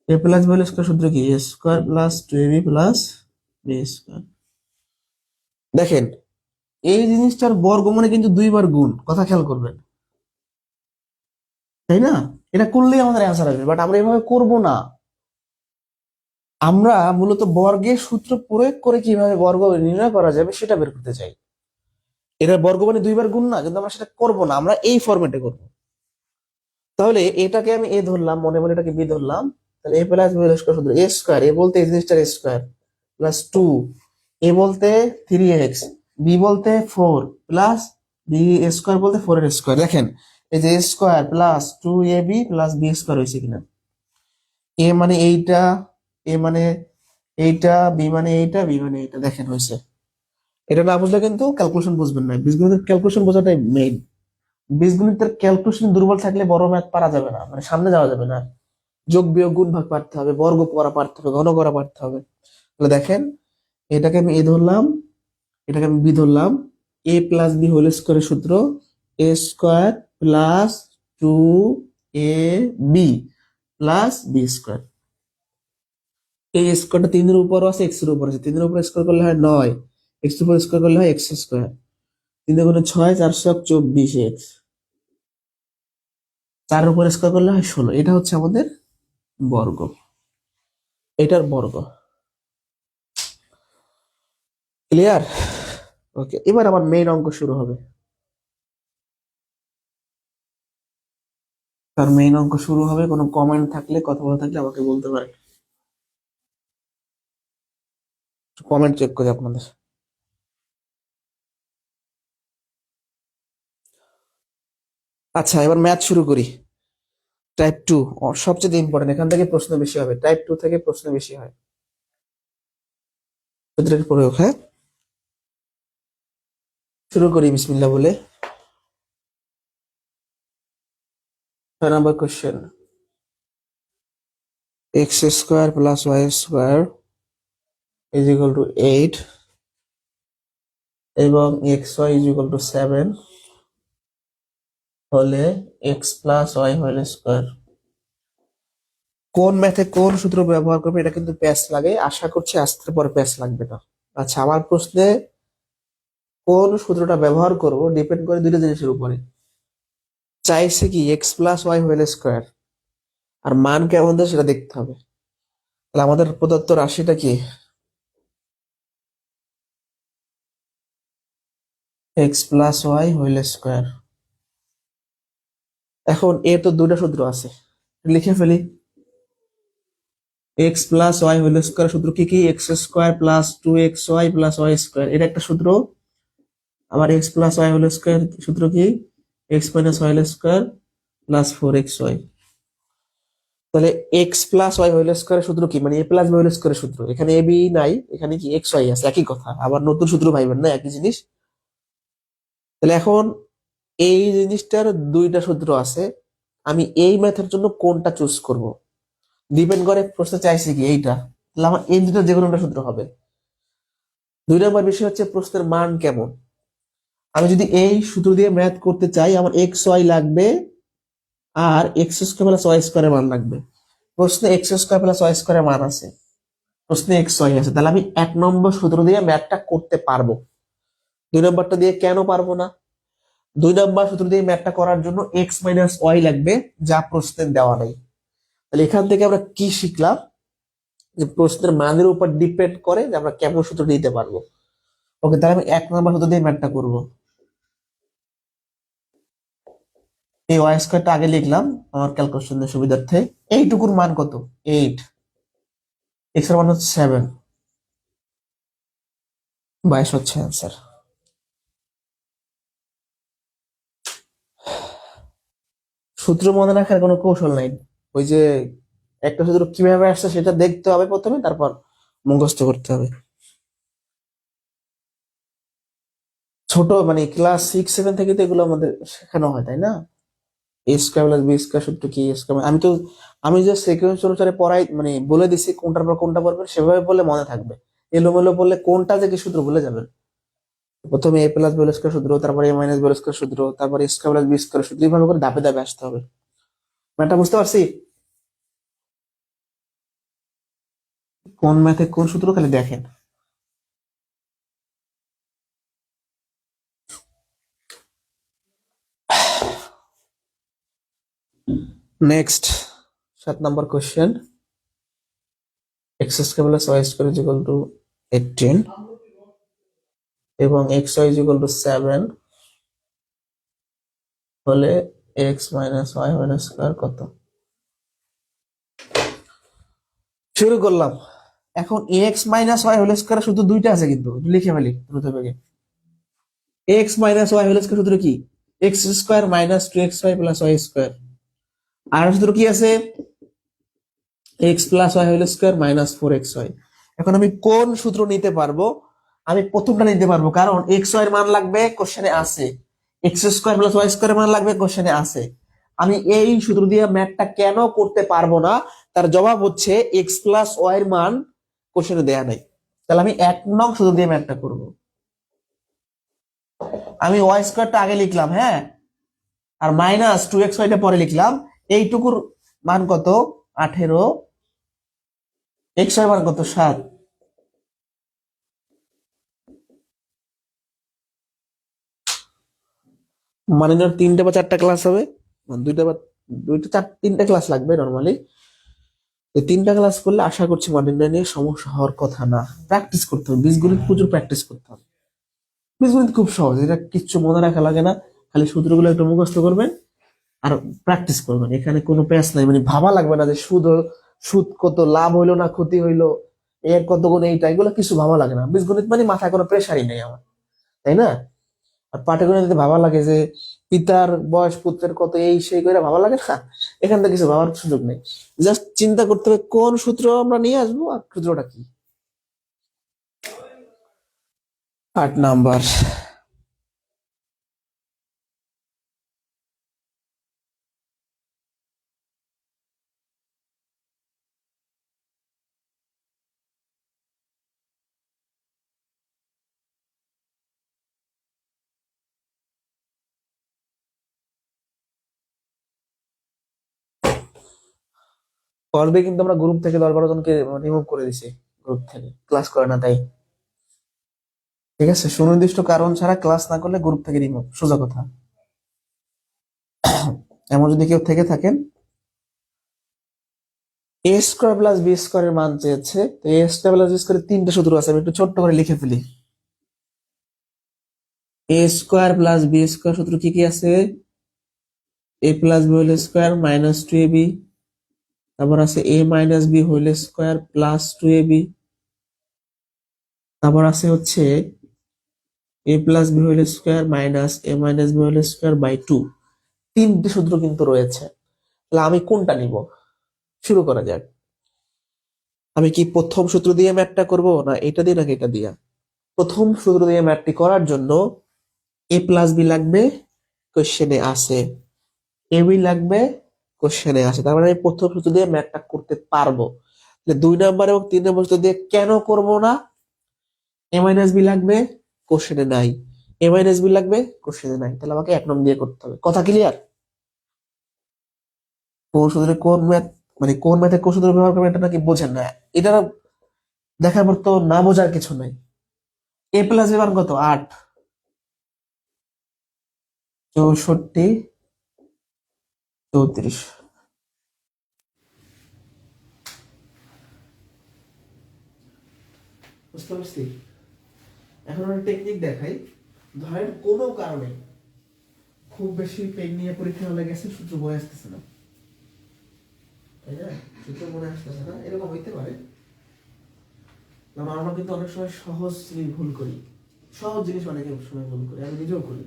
এ প্লাস বি স্কোয়ার সূত্র কি? A square plus 2ab plus B square. দেখেন, এই জিনিসটার বর্গ মানে কিন্তু 2 বার গুণ, কথা খেয়াল করবেন, তাই না? এটা করলেই আমাদের অ্যান্সার আসবে, বাট আমরা এভাবে করব না। আমরা মূলত বর্গের সূত্র প্রয়োগ করে কিভাবে বর্গ নির্ণয় করা যাবে সেটা বের করতে চাই। এটা বর্গ মানে 2 বার গুণ না, কিন্তু আমরা সেটা করব না, আমরা এই ফরম্যাটে করব। তাহলে এটাকে আমি এ ধরলাম, মনে মনে এটাকে বি ধরলাম। তাহলে এ প্লাস বি স্কোয়ার সূত্র, এ স্কোয়ার, এ বলতে এই জিনিসটার স্কোয়ার, প্লাস 2, এ বলতে 3x, বি বলতে 4, প্লাস বি স্কোয়ার বলতে 4 এর স্কোয়ার। দেখেন, এই যে square plus 2ab plus B square হয়েছে কিনা? এ মানে এইটা, এ মানে এইটা, বি মানে এইটা, বি মানে এইটা, দেখেন হয়েছে। এটা না বুঝলে কিন্তু ক্যালকুলেশন বুঝবেন না, বীজগণিতের ক্যালকুলেশন বোঝাটাই মেইন। বীজগণিতের ক্যালকুলেশন দুর্বল থাকলে বড় ম্যাথ পারা যাবে না, মানে সামনে যাওয়া যাবে না। যোগ বিয়োগ গুণ ভাগ পারতে হবে, বর্গ করা পারতে হবে, ঘন করা পারতে হবে। তাহলে দেখেন, এটাকে আমি এ ধরলাম, এটাকে আমি বি ধরলাম। এ প্লাস বি হোল স্কোয়ারের সূত্র, A square plus 2ab plus B square. এই স্কোয়ারটা 3 এর উপর আছে, এক্স এর উপর আছে, 3 এর উপর স্কোয়ার করলে হয় 9, এক্স এর উপর স্কোয়ার করলে হয় এক্স স্কোয়ার। 3 × 6 424x, 4 উপর স্কোয়ার করলে হয় 16। এটা হচ্ছে আমাদের বর্গ, এটার বর্গ। ক্লিয়ার? ওকে, এবার আমার মেইন অঙ্ক শুরু হবে। তার মেইন অঙ্ক শুরু হবে। কোনো কমেন্ট থাকলে, কথা বলা থাকলে আমাকে বলতে পারেন। কমেন্ট চেক করি আপনাদের। আচ্ছা, এবার ম্যাথ শুরু করি। টাইপ 2 সবচেয়ে ইম্পর্টেন্ট, এখান থেকে প্রশ্ন বেশি হবে, টাইপ 2 থেকে প্রশ্ন বেশি হয়। সূত্রের প্রয়োগ, হ্যাঁ, শুরু করি বিসমিল্লাহ বলে। 6 number question, X square plus Y square is equal to 8 এবং X Y is equal to 7 হলে X plus Y whole square. কোন ম্যাথে কোন সূত্র ব্যবহার করবে, এটা কিন্তু প্যাচ লাগে, আশা করছি আজকের পর প্যাচ লাগবে না। আচ্ছা, আমার প্রশ্নে কোন সূত্রটা ব্যবহার করব ডিপেন্ড করে দুইটা জিনিসের উপরে। চাইছে কি x plus Y whole square, আর মান কেমন দেয় সেটা দেখতে হবে। তাহলে আমাদের প্রদত্ত রাশিটা কি, x plus Y whole square. এখন এর তো দুইটা সূত্র আছে, লিখে ফেলি। X plus Y whole square সূত্র কি কি, x square plus 2xy plus Y square, এটা একটা সূত্র। আবার x plus Y whole square সূত্র কি, x minus Y whole square plus 4xy। তাহলে এক্স প্লাস ওয়াই হোল স্কোয়ারের সূত্র কি, মানে এ প্লাস বি হোল স্কোয়ারের সূত্র। এখানে এ বি নাই, এখানে কি এক্স ওয়াই আছে, একই কথা। আবার নতুন সূত্র ভাইবেন না, একই জিনিস। তাহলে এখন এই জিনিসটার দুইটা সূত্র আছে, আমি এই ম্যাথের জন্য কোনটা চুজ করব ডিপেন্ড করে প্রশ্ন চাইছে কি এইটা। তাহলে আমার এই দুটো যে কোনো একটা সূত্র হবে। 2 নম্বর বিষয় হচ্ছে প্রশ্নের মান কেমন। আমি যদি এই সূত্র দিয়ে ম্যাথ করতে চাই, আমার এক্স ওয়াই লাগবে আর এক্স স্কোয়ার প্লাস ওয়াই স্কোয়ারের মান লাগবে। প্রশ্নে এক্স স্কোয়ার প্লাস ওয়াই স্কোয়ারের মান আছে, প্রশ্নে এক্স ওয়াই আছে, তাহলে আমি 1 নম্বর সূত্র দিয়ে ম্যাথটা করতে পারবো। 2 নম্বরটা দিয়ে কেন পারবো না? 2 নম্বর সূত্র দিয়ে ম্যাথটা করার জন্য এক্স মাইনাস ওয়াই লাগবে, যা প্রশ্নের দেওয়া নেই। তাহলে এখান থেকে আমরা কি শিখলাম, যে প্রশ্নের মানের উপর ডিপেন্ড করে যে আমরা কেমন সূত্র নিতে পারবো। ওকে, তাহলে আমি 1 নম্বর সূত্র দিয়ে ম্যাথটা করবো। এই ওয়াই স্কোয়ারটা আগে লিখলাম আমার ক্যালকুলেশনের সুবিধার্থে। এইটুকুর মান কত, 8, এক্স এর মান হচ্ছে 7, 22 হচ্ছে অ্যান্সার। সূত্র মনে রাখার কোনো কৌশল নাই, ওই যে একটা সূত্র কিভাবে আসছে সেটা দেখতে হবে প্রথমে, তারপর মুখস্থ করতে হবে। ছোট মানে ক্লাস 6-7 থেকে তো এগুলো আমাদের শেখানো হয়, তাই না? এ স্কোয়ার প্লাস বি স্কোয়ার সূত্র কি, এ স্কোয়ার, আমি যে সিকোয়েন্স অনুসারে পড়াই, মানে বলে দিছি কোনটার পর কোনটা পড়বেন, সেভাবে বললে মনে থাকবে। এলোমেলো বললে কোনটা যে কি সূত্র ভুলে যাবেন। প্রথমে এ প্লাস বি স্কোয়ার সূত্র, তারপরে এ মাইনাস বি স্কোয়ার সূত্র, তারপরে এ স্কোয়ার প্লাস বি স্কোয়ার সূত্র, এইভাবে করে ধাপে ধাপে আসতে হবে। ম্যাথটা বুঝতে পারছি? কোন ম্যাথে কোন সূত্র খালি দেখেন। Next 7 number question, X square plus Y square is equal to 18 এবং X Y is equal to 7 হলে X minus Y whole square কত। শুরু করলাম। এখন X minus Y whole square শুধু দুইটা আছে, কিন্তু লিখে ফেলি দ্রুত বেগে। X minus Y whole square সূত্র কি, x square minus 2xy plus Y square. আর সূত্র কি আছে, X plus Y whole square minus 4xy। এখন আমি কোন সূত্র নিতে পারবো, আমি প্রথমটা নিতে পারবো, কারণ এক্স ওয়াই এর মান লাগবে, কোশ্চেনে আছে। X square plus Y square এর মান লাগবে, কোশ্চেনে আছে। আমি এই সূত্র দিয়ে ম্যাথটা কেন করতে পারবো না, তার জবাব হচ্ছে এক্স প্লাস ওয়াই এর মান কোশ্চেনে দেয়া নাই। তাহলে আমি 1 নং সূত্র দিয়ে ম্যাথটা করব। আমি ওয়াই স্কোয়ারটা আগে লিখলাম, হ্যাঁ, আর মাইনাস 2xy পরে লিখলাম। এইটুকুর মান কত, 18, এক্স ওয়াই মান কত, 7। মানে ধর 3টা বা 4টা ক্লাস হবে, মানে তিনটা ক্লাস লাগবে নর্মালি। 3টা ক্লাস করলে আশা করছি মানিনা নিয়ে সমস্যা হওয়ার কথা না। প্র্যাকটিস করতে হবে, বীজগণিত প্রচুর প্র্যাকটিস করতে হবে। বীজগণিত খুব সহজ, এটা কিচ্ছু মনে রাখা লাগে না, খালি সূত্রগুলো একটু মুখস্থ করবেন আর প্র্যাকটিস করবেন। এখানে কোনো প্যাচ নাই, মানে ভাবা লাগবে না যে সুদ কত, লাভ হইলো না ক্ষতি হইলো, এর কত গুণ এইটা, এগুলো কিছু ভাবা লাগে না। বীজগণিত মানে মাথায় কোনো প্রেশারই নেই আমার, তাই না? আর পাটিগণিতে ভাবা লাগে যে পিতার বয়স, পুত্রের কত, এই সেই করে ভাবা লাগে না। এখান থেকে কিছু ভাবার সুযোগ নেই, জাস্ট চিন্তা করতে হবে কোন সূত্র আমরা নিয়ে আসবো আর সূত্রটা কি। 8 নাম্বার। পর্বে কিন্তু আমরা গ্রুপ থেকে 10-12 জনকে রিমুভ করে দিছি, গ্রুপ থেকে ক্লাস করে না তাই। ঠিক আছে, সুনির্দিষ্ট কারণ ছাড়া ক্লাস না করলে গ্রুপ থেকে রিমুভ, সোজা কথা। এমন যদি কেউ থেকে থাকেন, এ স্কোয়ার প্লাস বি স্কোয়ারের মান চেয়েছে, তো এ স্কোয়ার প্লাস বি স্কোয়ারের 3টা সূত্র আছে, আমি একটু ছোট্ট করে লিখে ফেলি। A square plus B square সূত্র কি কি আছে? A plus B whole square minus 2ab, তারপর আছে A minus B whole square plus 2ab, তারপর আছে হচ্ছে A plus B whole square minus A minus B whole square by 2। 3টে সূত্র কিন্তু রয়েছে, তাহলে আমি কোনটা নিব? শুরু করা যাক। আমি কি প্রথম সূত্র দিয়ে ম্যাথটা করব, না এটা দিয়ে, নাকি এটা দিয়ে? প্রথম সূত্র দিয়ে ম্যাথটি করার জন্য এ প্লাস বি লাগবে, কোশ্চেনে আছে। এ বি লাগবে, কোশ্চেনে আছে। তার মানে আমি প্রথম সূত্র দিয়ে ম্যাথটা করতে পারবো। তাহলে 2 নাম্বার এবং 3 নম্বর সূত্র দিয়ে কেন করব না? এ মাইনাস বি লাগবে, কোশ্চেনে নাই। এ মাইনাস বি লাগবে, কোশ্চেনে নাই, তাহলে আমাকে 1 নম্বর দিয়ে করতে হবে। কথা ক্লিয়ার? কোন সূত্রে কোন ম্যাথ, মানে কোন ম্যাথে কোন সূত্র ব্যবহার করবে, এটা নাকি বোঝেন না? এটা দেখার পর তো না বোঝার কিছু নাই। এ প্লাস বি মান কত? 8, 64, 34। বুঝতে পারছি? এখন একটা টেকনিক দেখাই। ধরেন কোনো কারণে খুব বেশি পেন নিয়ে পরীক্ষা হলে গেছে, সূত্র বয়ে আসতেছে না, তাই না? সূত্র মনে আসতেছে না, এরকম হইতে পারে। আমরা কিন্তু অনেক সময় সহজ জিনিস ভুল করি, সহজ জিনিস অনেকে সময় ভুল করি, আমি নিজেও করি।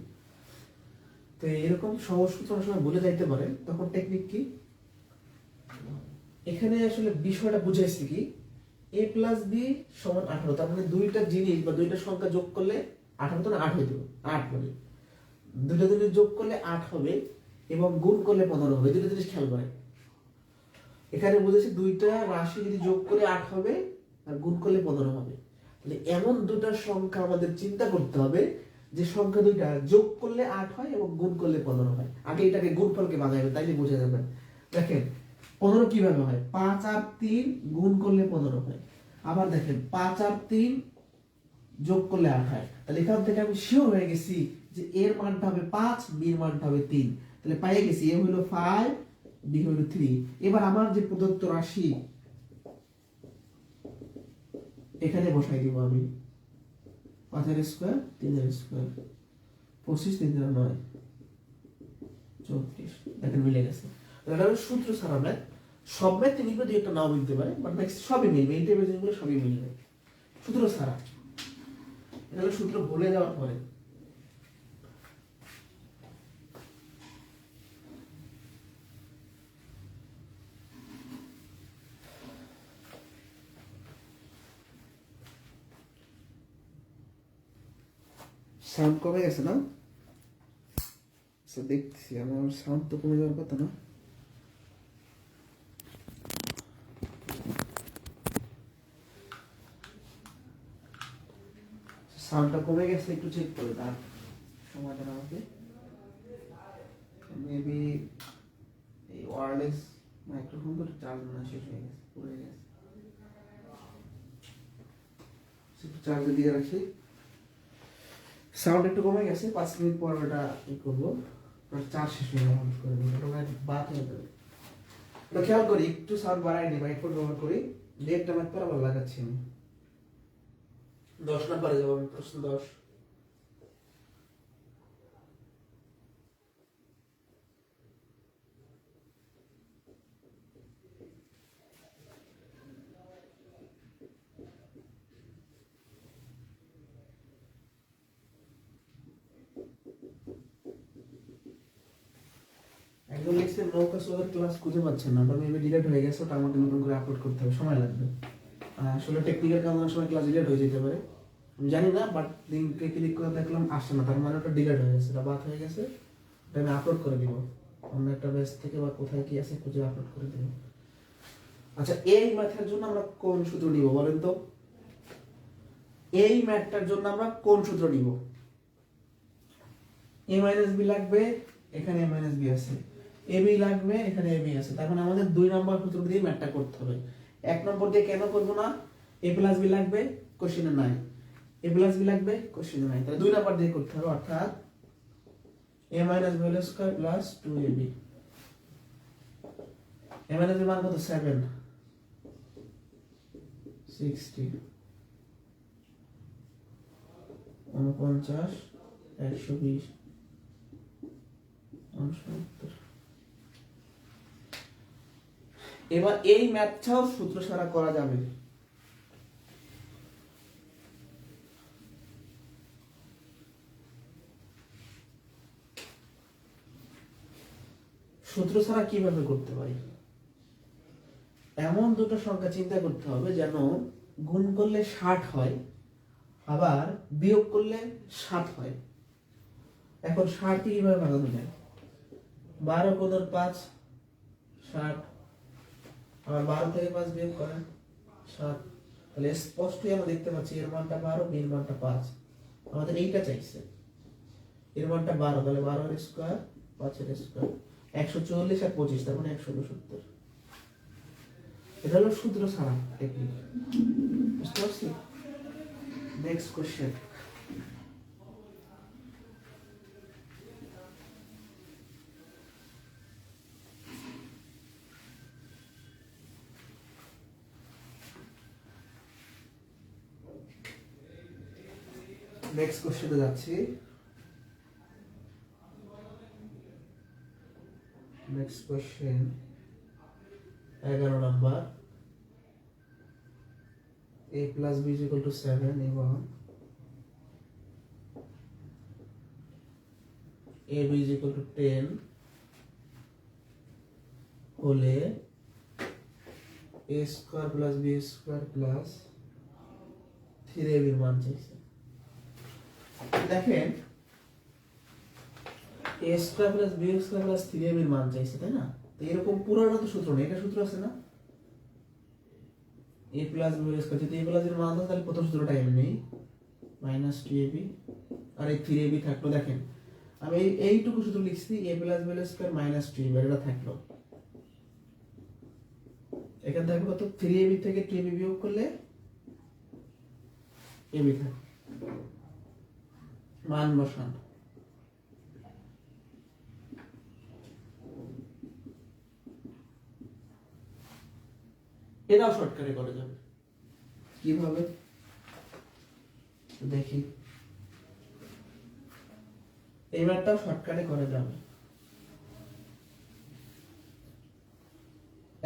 তো এরকম সহজ সূত্র অনেক সময় ভুলে যাইতে পারে, তখন টেকনিক কি? এখানে আসলে বিষয়টা বুঝাইছি কি, এ প্লাস বি সমান 18, তার মানে দুইটা জিনিস বা দুইটা সংখ্যা যোগ করলে 18 তো না 8 হয়ে যাবে, 8 মানে দুইটা জিনিস যোগ করলে 8 হবে এবং গুণ করলে 15 হবে। দুইটা জিনিস খেয়াল করে, এখানে বুঝেছি দুইটা রাশি যদি যোগ করে 8 হবে আর গুণ করলে 15 হবে। তাহলে এমন দুটা সংখ্যা আমাদের চিন্তা করতে হবে যে সংখ্যা দুইটা যোগ করলে 8 হয় এবং গুণ করলে 15 হয়। আগে এটাকে গুণফলকে বানাইবে, তাইলে বোঝা যাবে। দেখেন 15 কিভাবে হয়, 5 আর 3 গুণ করলে 15 হয়। আবার দেখেন 5 আর 3 যোগ করলে 8 হয়। তাহলে এখান থেকে আমি শিওর হয়ে গেছি যে এর মানটা হবে 5, বি এর মানটা হবে 3। তাহলে পেয়ে গেছি এ হলো 5, বি হলো 3। এবার আমার যে প্রদত্ত রাশি এখানে বসাই দিব আমি। 5 এর স্কয়ার, 3 এর স্কয়ার, 25, 3 এর 9, 34। দেখেন মিলে গেছে। এটা হলো সূত্র ছাড়া ম্যাথ। সব ম্যাথে মিলবে, দুই একটা নাও মিলতে পারে, বাট ম্যাক্স সবই মিলবে, এই টাইপের জিনিসগুলো সবই মিলবে সূত্র ছাড়া। এটা হলো সূত্র ভুলে যাওয়ার পরে। সাউন্ড কমে গেছে না? আচ্ছা দেখছি, আমার সাউন্ড তো কমে যাওয়ার কথা না। সাউন্ডটা কমে গেছে, একটু চেক করে তার সময়টা আমাকে। মেবি এই ওয়্যারলেস মাইক্রোফোন তো চার্জ না শেষ হয়ে গেছে, পড়ে গেছে। একটু চার্জে দিয়ে রাখি। সাউন্ড একটু কমে গেছে, 5 মিনিট পর ওটা ই করবো, চার্জ শেষ হয়ে যাবে করে দেবো, ওটা বাদ হয়ে যাবে। তো খেয়াল করি, একটু সাউন্ড বাড়াই নি বা হেডফোন ব্যবহার করি, দেড়টা ম্যাথ পর আবার লাগাচ্ছি আমি। 10 নাম্বারে যাবো আমি, প্রশ্ন 10। একদম লিখছে নৌকা সোলার ক্লাস খুঁজে পাচ্ছেন না, ওটা মেবি ডিলেট হয়ে গেছে, ওটা আমাকে নতুন করে আপলোড করতে হবে, সময় লাগবে। আসলে টেকনিক্যাল কারণের সময় ক্লাস ডিলেট হয়ে যেতে পারে, আমি জানি না, বাট লিঙ্কে ক্লিক করে দেখলাম আসছে না, তার মানে ওটা ডিলেট হয়ে গেছে, ওটা বাদ হয়ে গেছে, ওটা আমি আপলোড করে দিব অন্য একটা বেস থেকে, বা কোথায় কি আছে খুঁজে আপলোড করে দিব। আচ্ছা, এই ম্যাথের জন্য আমরা কোন সূত্র নিব বলেন তো? এই ম্যাথটার জন্য আমরা কোন সূত্র নিব? a মাইনাস বি লাগবে, এখানে a মাইনাস বি আছে, ab লাগবে, এখানে ab আছে, তার মানে আমাদের 2 নম্বর সূত্র দিয়ে ম্যাথটা করতে হবে। 1 নম্বর দিয়ে কেন করব না? a প্লাস বি লাগবে, কোশ্চেনে নাই, a প্লাস বি লাগবে, কোশ্চেনে নাই, তাহলে 2 নম্বর দিয়ে করতে হবে, অর্থাৎ a minus B whole square plus 2ab। a minus b মান কত? 7, 60, 49, 120, 69। এবার এই ম্যাথটাও সূত্র ছাড়া করা যাবে। সূত্র ছাড়া কিভাবে করতে পারি? এমন দুটো সংখ্যা চিন্তা করতে হবে যেন গুণ করলে 60 হয়, আবার বিয়োগ করলে 7 হয়। এখন 60 কে কিভাবে ভাঙানো যায়? 12 গুণন 5 60, আবার 12 থেকে 5 বিয়োগ করেন 7, তাহলে স্পষ্টই আমরা দেখতে পাচ্ছি এর মানটা 12, এর মানটা 5। আমাদের এইটা চাইছে, এর মানটা 12, তাহলে 12 এর স্কয়ার 5 এর স্কয়ার 140 আর 25, তার মানে 169। এটা হলো সূত্র ছাড়া টেকনিক, বুঝতে পারছি? Next question. নেক্সট কোশ্চেনে যাচ্ছি। Next question 11 number. a plus b is equal to 7 এবং ab is equal to 10 হলে a square plus b square plus 3ab এর মান চাইছে। দেখেন a square plus b square plus 3ab এর মান চাইছে, তাই না? তো এরকম পুরোটা তো সূত্র নেই, এটা সূত্র আছে না? a plus b square, যদি a plus এর মান থাকে তাহলে প্রথম সূত্রটা এমনি মাইনাস 2ab, আর এই 3ab থাকলো। দেখেন আমি এইটুকু সূত্র লিখছি, a plus b square minus 2ab, এটা থাকলো। এখান থেকে কত? 3ab থেকে 2ab বিয়োগ করলে ab থাকে, মান বসান। এটাও শর্টকাটে করা যাবে, কিভাবে দেখি। এই ম্যাথটাও শর্টকাটে করা যাবে।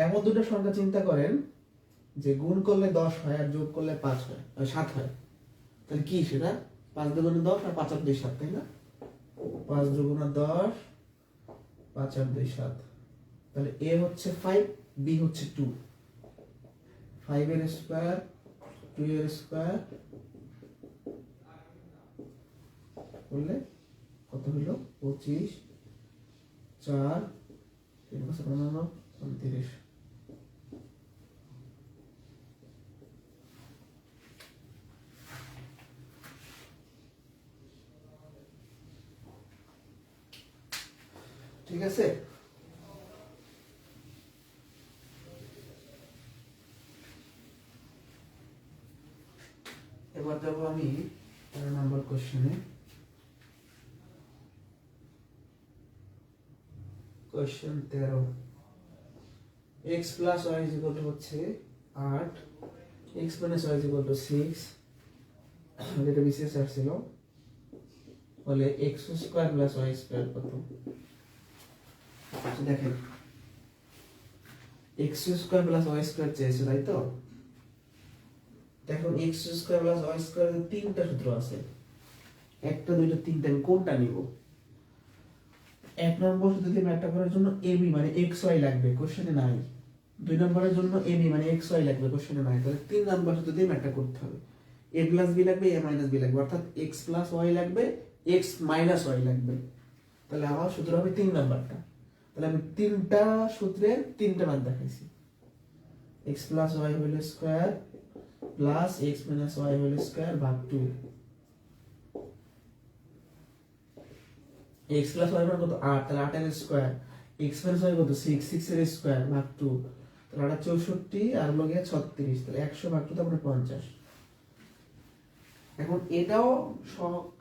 এমন দুটো সংখ্যা চিন্তা করেন যে গুণ করলে 10 হয় আর যোগ করলে 5 হয়, 7 হয়, তাহলে কি সেটা? 5 দুগুণে 10 আর 5 আর 2 7, তাই না? 5 দুগুণে 10, 5 আর 2 7, তাহলে a হচ্ছে 5, b হচ্ছে 2, 5 এর স্কয়ার 2 এর স্কয়ার করলে কত হলো? 25, 4, 3 5 15, 29। ঠিক আছে? এবার যাবো আমি 13 নম্বর কোশ্চেনে। Question 13, x plus y is equal to হচ্ছে 8, x minus y is equal to 6, যেটা বিসিএস আসছিল, বলে x square plus y square কত। আচ্ছা দেখেন, x square plus y square চেয়েছে তাই তো। দেখুন x স্কয়ার প্লাস ওয়াই স্কয়ারের তিনটা সূত্র আছে, একটা দুইটা তিনটা, আমি কোনটা নিব? এক নম্বর সূত্র দিয়ে ম্যাথটা করার জন্য ab মানে xy লাগবে, কোশ্চেনে নাই। দুই নম্বরের জন্য ab মানে xy লাগবে, কোশ্চেনে নাই। তাহলে তিন নম্বর সূত্র দিয়ে ম্যাথটা করতে হবে। a প্লাস b লাগবে, a মাইনাস b লাগবে, অর্থাৎ x প্লাস y লাগবে, x মাইনাস y লাগবে। তাহলে আমার সূত্র হবে তিন নাম্বারটা। তাহলে আমি তিনটা সূত্রের তিনটা মান দেখাইছি। x plus y whole square plus x minus y whole square ভাগ 2। x প্লাস y মান কত? 8, তাহলে 8 এর স্কয়ার। x মাইনাস y কত? 6, 6 এর স্কয়ার ভাগ 2, তাহলে 8 64 আর লগে 36, তাহলে 100 ভাগ 2 তারপরে 50। এখন এটাও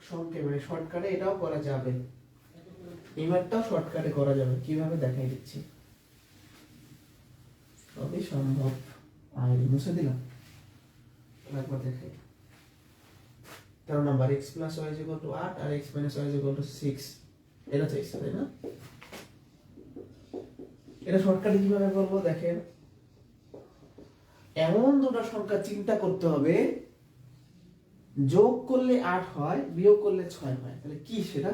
সংক্ষেপে মানে শর্টকাটে এটাও করা যাবে, এবারটাও শর্টকাটে করা যাবে, কিভাবে দেখাই দিচ্ছি। সবই সম্ভব। আর মুছে দিলাম, একবার দেখাই। 13 number, x plus y is equal to 8 আর x minus y is equal to 6, এটা চাইছে তাই না? এটা শর্টকাটে কিভাবে করব দেখেন, এমন দুটো সংখ্যা চিন্তা করতে হবে যোগ করলে 8 হয়, বিয়োগ করলে 6 হয়। তাহলে কি সেটা?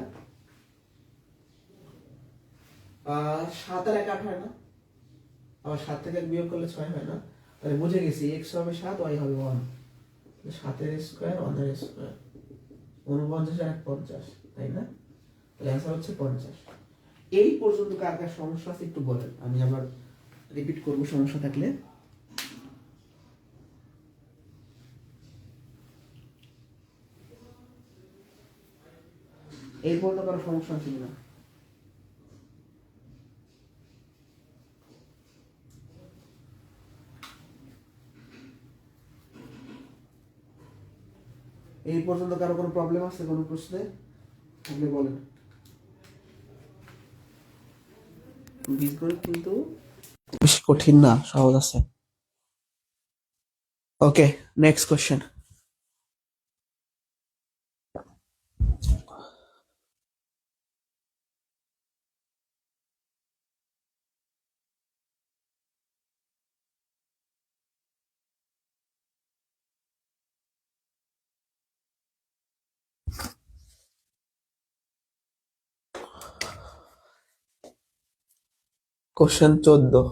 7 আর 1 8 হয় না, আবার 7 থেকে 1 বিয়োগ করলে 6 হয় না। তাহলে বুঝে গেছি x হবে 7, y হবে 1। 7 এর স্কয়ার 1 এর স্কয়ার, 49 আর 50, তাই না? তাহলে অ্যান্সার হচ্ছে 50। এই পর্যন্ত কার কার সমস্যা আছে একটু বলেন, আমি আবার রিপিট করব সমস্যা থাকলে। এই পর্যন্ত কারো সমস্যা আছে কিনা? এই পর্যন্ত কারো কোনো প্রবলেম আছে কোনো প্রশ্নে থাকলে বলেন। বীজগণিত কিন্তু বেশি কঠিন না, সহজ আছে। Okay, next question. Question 14,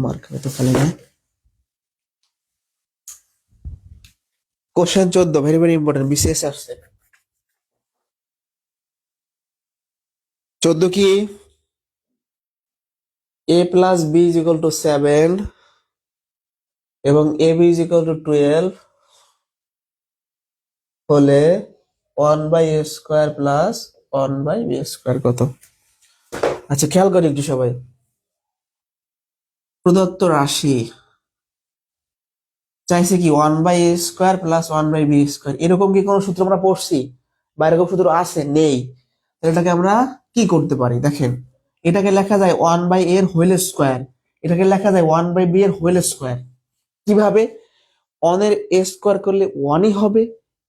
mark হয়তো ফেলে যায়। Question 14 very very important, BCS আসছে। 14 কি? a plus b is equal to 7 এবং ab ইজ ইকুয়াল টু 12 হলে 1 by a square plus 1 by b square কত? আচ্ছা খেয়াল করি একটু সবাই, প্রদত্ত রাশি চাইছে কি 1 by a square plus 1 by b square. এরকম কি কোনো সূত্র আমরা পড়ছি বা এরকম সূত্র আছে? নেই। তাহলে এটাকে আমরা কি করতে পারি দেখেন, এটাকে লেখা যায় 1 বাই a এর হোল স্কয়ার, এটাকে লেখা যায় 1 বাই b এর হোল স্কয়ার। কিভাবে? 1 এর a স্কয়ার করলে 1 ই হবে,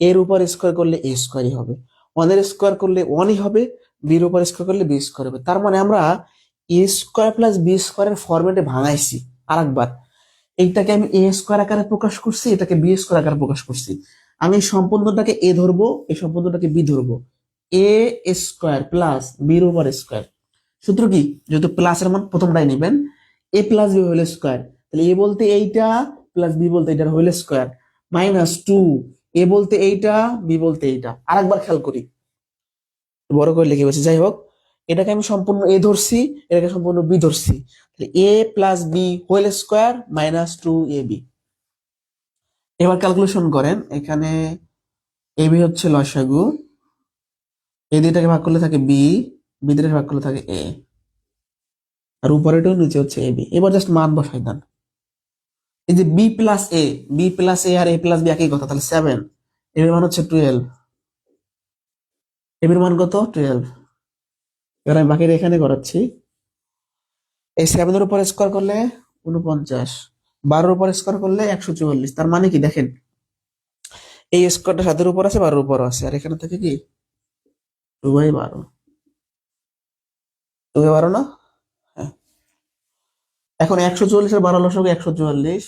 এর উপর স্কয়ার করলে a স্কয়ারই হবে। 1 এর স্কয়ার করলে 1 ই হবে, b এর উপর স্কয়ার করলে b স্কয়ার হবে। তার মানে আমরা a স্কয়ার প্লাস b স্কয়ারের ফরম্যাটে ভাঙাইছি আরেকবার। এইটাকে আমি a স্কয়ার আকারে প্রকাশ করছি, এটাকে b স্কয়ার আকারে প্রকাশ করছি। আমি এই সম্পূর্ণটাকে a ধরবো, এই সম্পূর্ণটাকে b ধরবো। a স্কয়ার প্লাস b এর উপর স্কয়ার। সূত্র কি? যেহেতু প্লাসের মান প্রথমটাই নেবেন, a plus b whole square, তাহলে a বলতে এইটা প্লাস b বলতে এইটার হোল স্কয়ার মাইনাস 2, a বলতে এইটা b বলতে এইটা। আরেকবার খেয়াল করি, বড় করে লিখে বলছি। যাই হোক, এটাকে আমি সম্পূর্ণ a ধরছি, এটাকে সম্পূর্ণ b ধরছি, তাহলে a plus b whole square minus 2ab। এবার ক্যালকুলেশন করেন, এখানে ab হচ্ছে লসাগু, এই দুইটাকে ভাগ করলে থাকে b, b দুইটাকে ভাগ করলে থাকে a, আর উপরেটাও নিচে হচ্ছে ab। এবার জাস্ট মান বসাই দেন। এই যে বি প্লাস এ, বি প্লাস এ আর এ প্লাস বি একই কথা, তাহলে 7, এর মান হচ্ছে 12, এর মান কত? 12। এবার আমি বাকিটা এখানে করাচ্ছি, এই 7 এর উপর স্কোয়ার করলে 49, 12 উপর স্কোয়ার করলে 144। তার মানে কি দেখেন, এই স্কোয়ারটা 7 উপর আছে, 12 উপর আছে, আর এখানে থেকে কি 2/12, 2/12 না? হ্যাঁ। এখন 144 এর 12 লসাগু 144,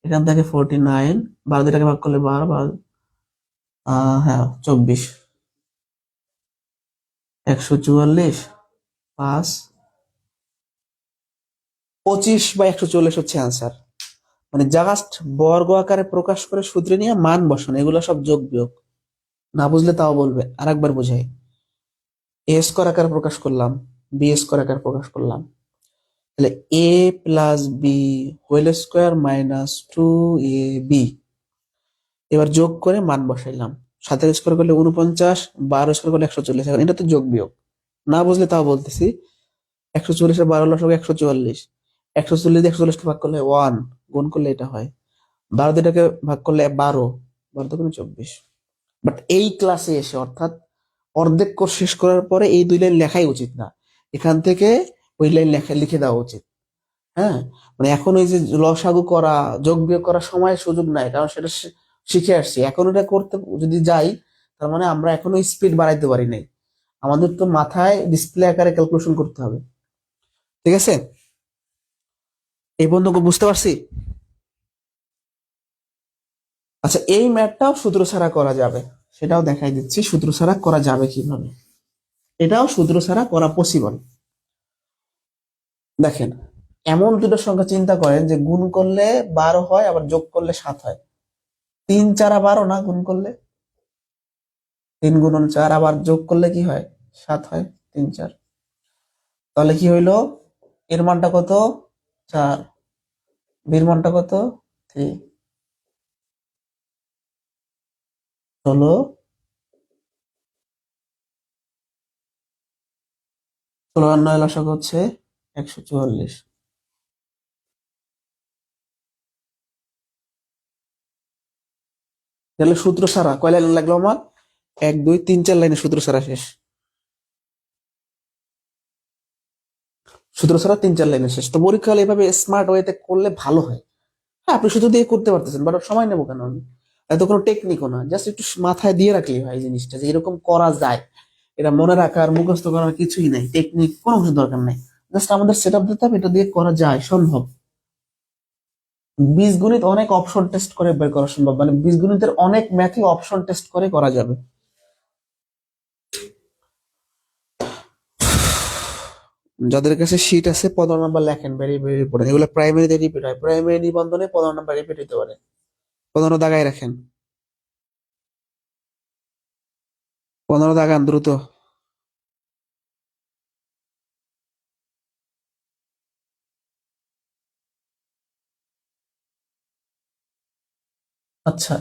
এখান থেকে 49, 12 দিয়ে এটাকে ভাগ করলে 12, 12 হ্যাঁ 24, 144 5 25/144 হচ্ছে আনসার। মানে জাস্ট বর্গ আকারে প্রকাশ করে সূত্রে নিয়ে মান বসানো, এগুলো সব যোগ বিয়োগ। না বুঝলে তাও বলবে, আরেকবার বোঝাই। এ স্কোয়ার আকারে প্রকাশ করলাম, বি স্কোয়ার আকারে প্রকাশ করলাম, তাহলে A plus B whole square minus 2ab, এবার যোগ করে মান বসাইলাম। 7 স্কোয়ার করলে 49, 12 স্কোয়ার করলে 140। এখন এটা তো যোগ বিয়োগ, না বুঝলে তাও বলতেছি। 140 এর 12 লসাগু 144, 140 দিয়ে 140 ভাগ করলে 1, গুণ করলে এটা হয়। 12 দিয়ে এটাকে ভাগ করলে 12, 12 দুগুণে 24। বাট এই ক্লাসে এসে, অর্থাৎ অর্ধেক কোর্স শেষ করার পরে এই 2 লাইন লেখাই উচিত না, এখান থেকে ওই লাইন লেখা লিখে দেওয়া উচিত। হ্যাঁ, মানে এখন ওই যে লসাগু করা, যোগ বিয়োগ করার সময় সুযোগ নাই, কারণ সেটা শিখে আসছি। এখন এটা করতে যদি যাই, তার মানে আমরা এখনো স্পিড বাড়াইতে পারি নাই। আমাদের তো মাথায় ডিসপ্লে আকারে ক্যালকুলেশন করতে হবে। ঠিক আছে, এই পর্যন্ত বুঝতে পারছি? আচ্ছা, এই ম্যাথটাও সূত্র ছাড়া করা যাবে, সেটাও দেখাই দিচ্ছি সূত্র ছাড়া করা যাবে কিভাবে। এটাও সূত্র ছাড়া করা পসিবল। দেখেন, এমন দুটো সংখ্যা চিন্তা করেন যে গুণ করলে 12 হয়, আবার যোগ করলে 7 হয়। 3 4 12 না, গুণ করলে 3 × 4, আবার যোগ করলে কি হয় 7 হয়, 3 4। তাহলে কি হইলো, এর মানটা কত 4, বির মানটা কত 3, হলো 16 আর 9 লসাগু হচ্ছে 144। তাহলে সূত্র ছাড়া কয় লাইন লাগলো আমার, 1 2 3 4 লাইনে সূত্র ছাড়া শেষ। সূত্র ছাড়া 3 4 লাইনে শেষ। তো পরীক্ষা হলে এভাবে স্মার্ট ওয়েতে করলে ভালো হয়। হ্যাঁ, আপনি শুধু দিয়ে করতে পারতেছেন, বাট সময় নেবো কেন আমি? এত কোনো টেকনিকও না, জাস্ট একটু মাথায় দিয়ে রাখলেই হয় এই জিনিসটা, যে এরকম করা যায়। এটা মনে রাখার, মুখস্থ করার কিছুই নাই, টেকনিক কোনো কিছু দরকার নাই। জাস্ট আমাদের সেট আপ দিতে হবে, এটা দিয়ে করা যায়, সম্ভব। বীজগণিত অনেক অপশন টেস্ট করে বের করা সম্ভব, মানে বীজগণিতের অনেক ম্যাথই অপশন টেস্ট করে করা যাবে। যাদের কাছে শীট আছে, 15 নাম্বার লেখেন, ভেরি ভেরি ইম্পর্টেন্ট। এগুলো প্রাইমারিতে রিপিট হয়, প্রাইমারি নিবন্ধনে 15 নাম্বার রিপিট হতে পারে। 15 দাগায় রাখেন, 15 দাগান দ্রুত। আচ্ছা,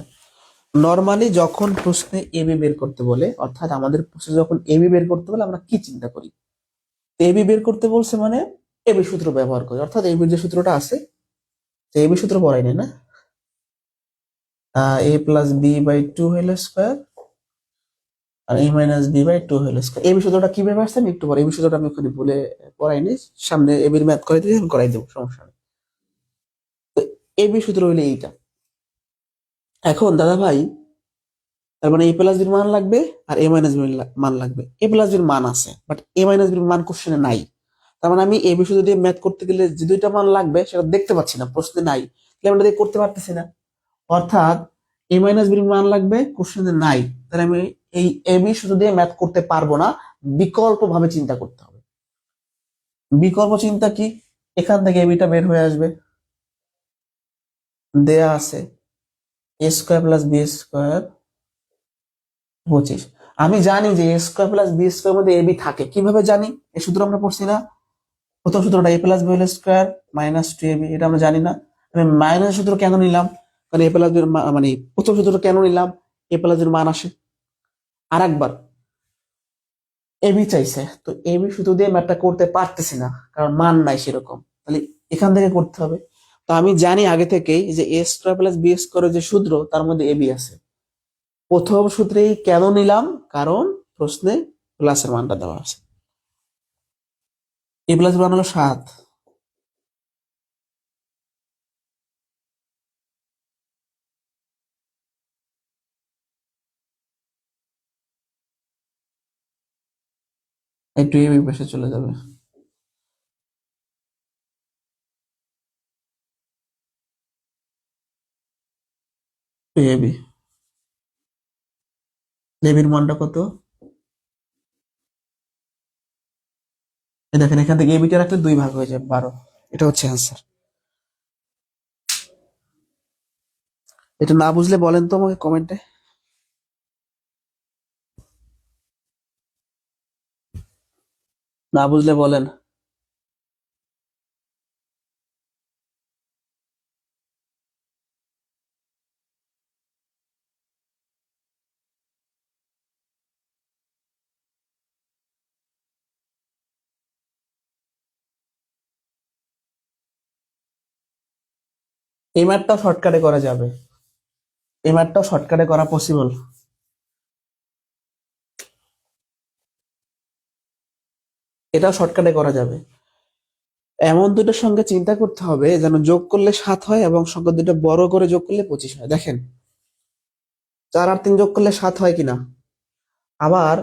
নর্মালি যখন প্রশ্নে এবি বের করতে বলে, অর্থাৎ আমাদের প্রশ্নে যখন এবি বের করতে বলে, আমরা কি চিন্তা করি? এবি বের করতে বলছে মানে এবি সূত্র ব্যবহার করি, অর্থাৎ এবির যে সূত্রটা আছে, এবি সূত্র পড়াই নাই না, a+b/2 হোল স্কয়ার আর a-b/2 হোল স্কয়ার। এবি সূত্রটা কিভাবে আসছে আমি একটু পরে, এবি সূত্রটা আমি ওখানে বলে পড়াইনি, সামনে এবির ম্যাথ করে দিই, আমি করাই দেবো, সমস্যা নেই। তো এবি সূত্র হইলে এইটা। এখন দাদা ভাই, তার মানে a+b মান লাগবে আর a-b মান লাগবে। a+b মান আছে, বাট a-b মান কোশ্চেনে নাই। তার মানে আমি এবি সূত্র দিয়ে ম্যাথ করতে গেলে যে দুইটা মান লাগবে সেটা দেখতে পাচ্ছি না, প্রশ্নে নাই, তাহলে আমরা দিয়ে করতে পারতেছি না। অর্থাৎ a-b মান লাগবে, কোশ্চেনে নাই, তাহলে আমি এই এবি সূত্র দিয়ে ম্যাথ করতে পারবো না, বিকল্প ভাবে চিন্তা করতে হবে। বিকল্প চিন্তা কি, এখান থেকে এবিটা বের হয়ে আসবে, দেয়া আছে a² + b² 25। আমি জানি যে a² + b² মধ্যে এবি থাকে, কিভাবে জানি? এই সূত্র আমরা পড়ছি না, প্রথম সূত্রটা a+b whole square minus 2ab, এটা আমরা জানি না। আমি মাইনাস সূত্র কেন নিলাম, কারণ a+b মানে প্রথম সূত্র কেন নিলাম, a+b মান আসে। আর একবার এবি চাইছে, তো এবি সূত্র দিয়ে ম্যাথটা করতে পারতেছি না, কারণ মান নাই সেরকম, তাহলে এখান থেকে করতে হবে। তো আমি জানি আগে থেকেই যে a² + b² যে সূত্র, তার মধ্যে এবি আছে। প্রথম সূত্রেই কেন নিলাম, কারণ প্রশ্নে প্লাসের মানটা দেওয়া আছে। a+b মান হলো 7, একটু এই পাশে চলে যাবে। এবি, লেবির মানটা কত? এই দেখেন এখান থেকে এবিটা রাখলে 2 ভাগ হয়ে যাবে 12। এটা হচ্ছে অ্যান্সার। এটা না বুঝলে বলেন তো আমাকে কমেন্টে। না বুঝলে বলেন। এই ম্যাথটাও শর্টকাটে করা যাবে, এই ম্যাথটাও শর্টকাটে করা পসিবল। এটাও শর্টকাটে করা যাবে। এমন দুটোর সঙ্গে চিন্তা করতে হবে যেন যোগ করলে 7 হয় এবং সংখ্যা দুটো বড় করে যোগ করলে 25 হয়। দেখেন 4 আর 3 যোগ করলে 7 হয় কিনা, আবার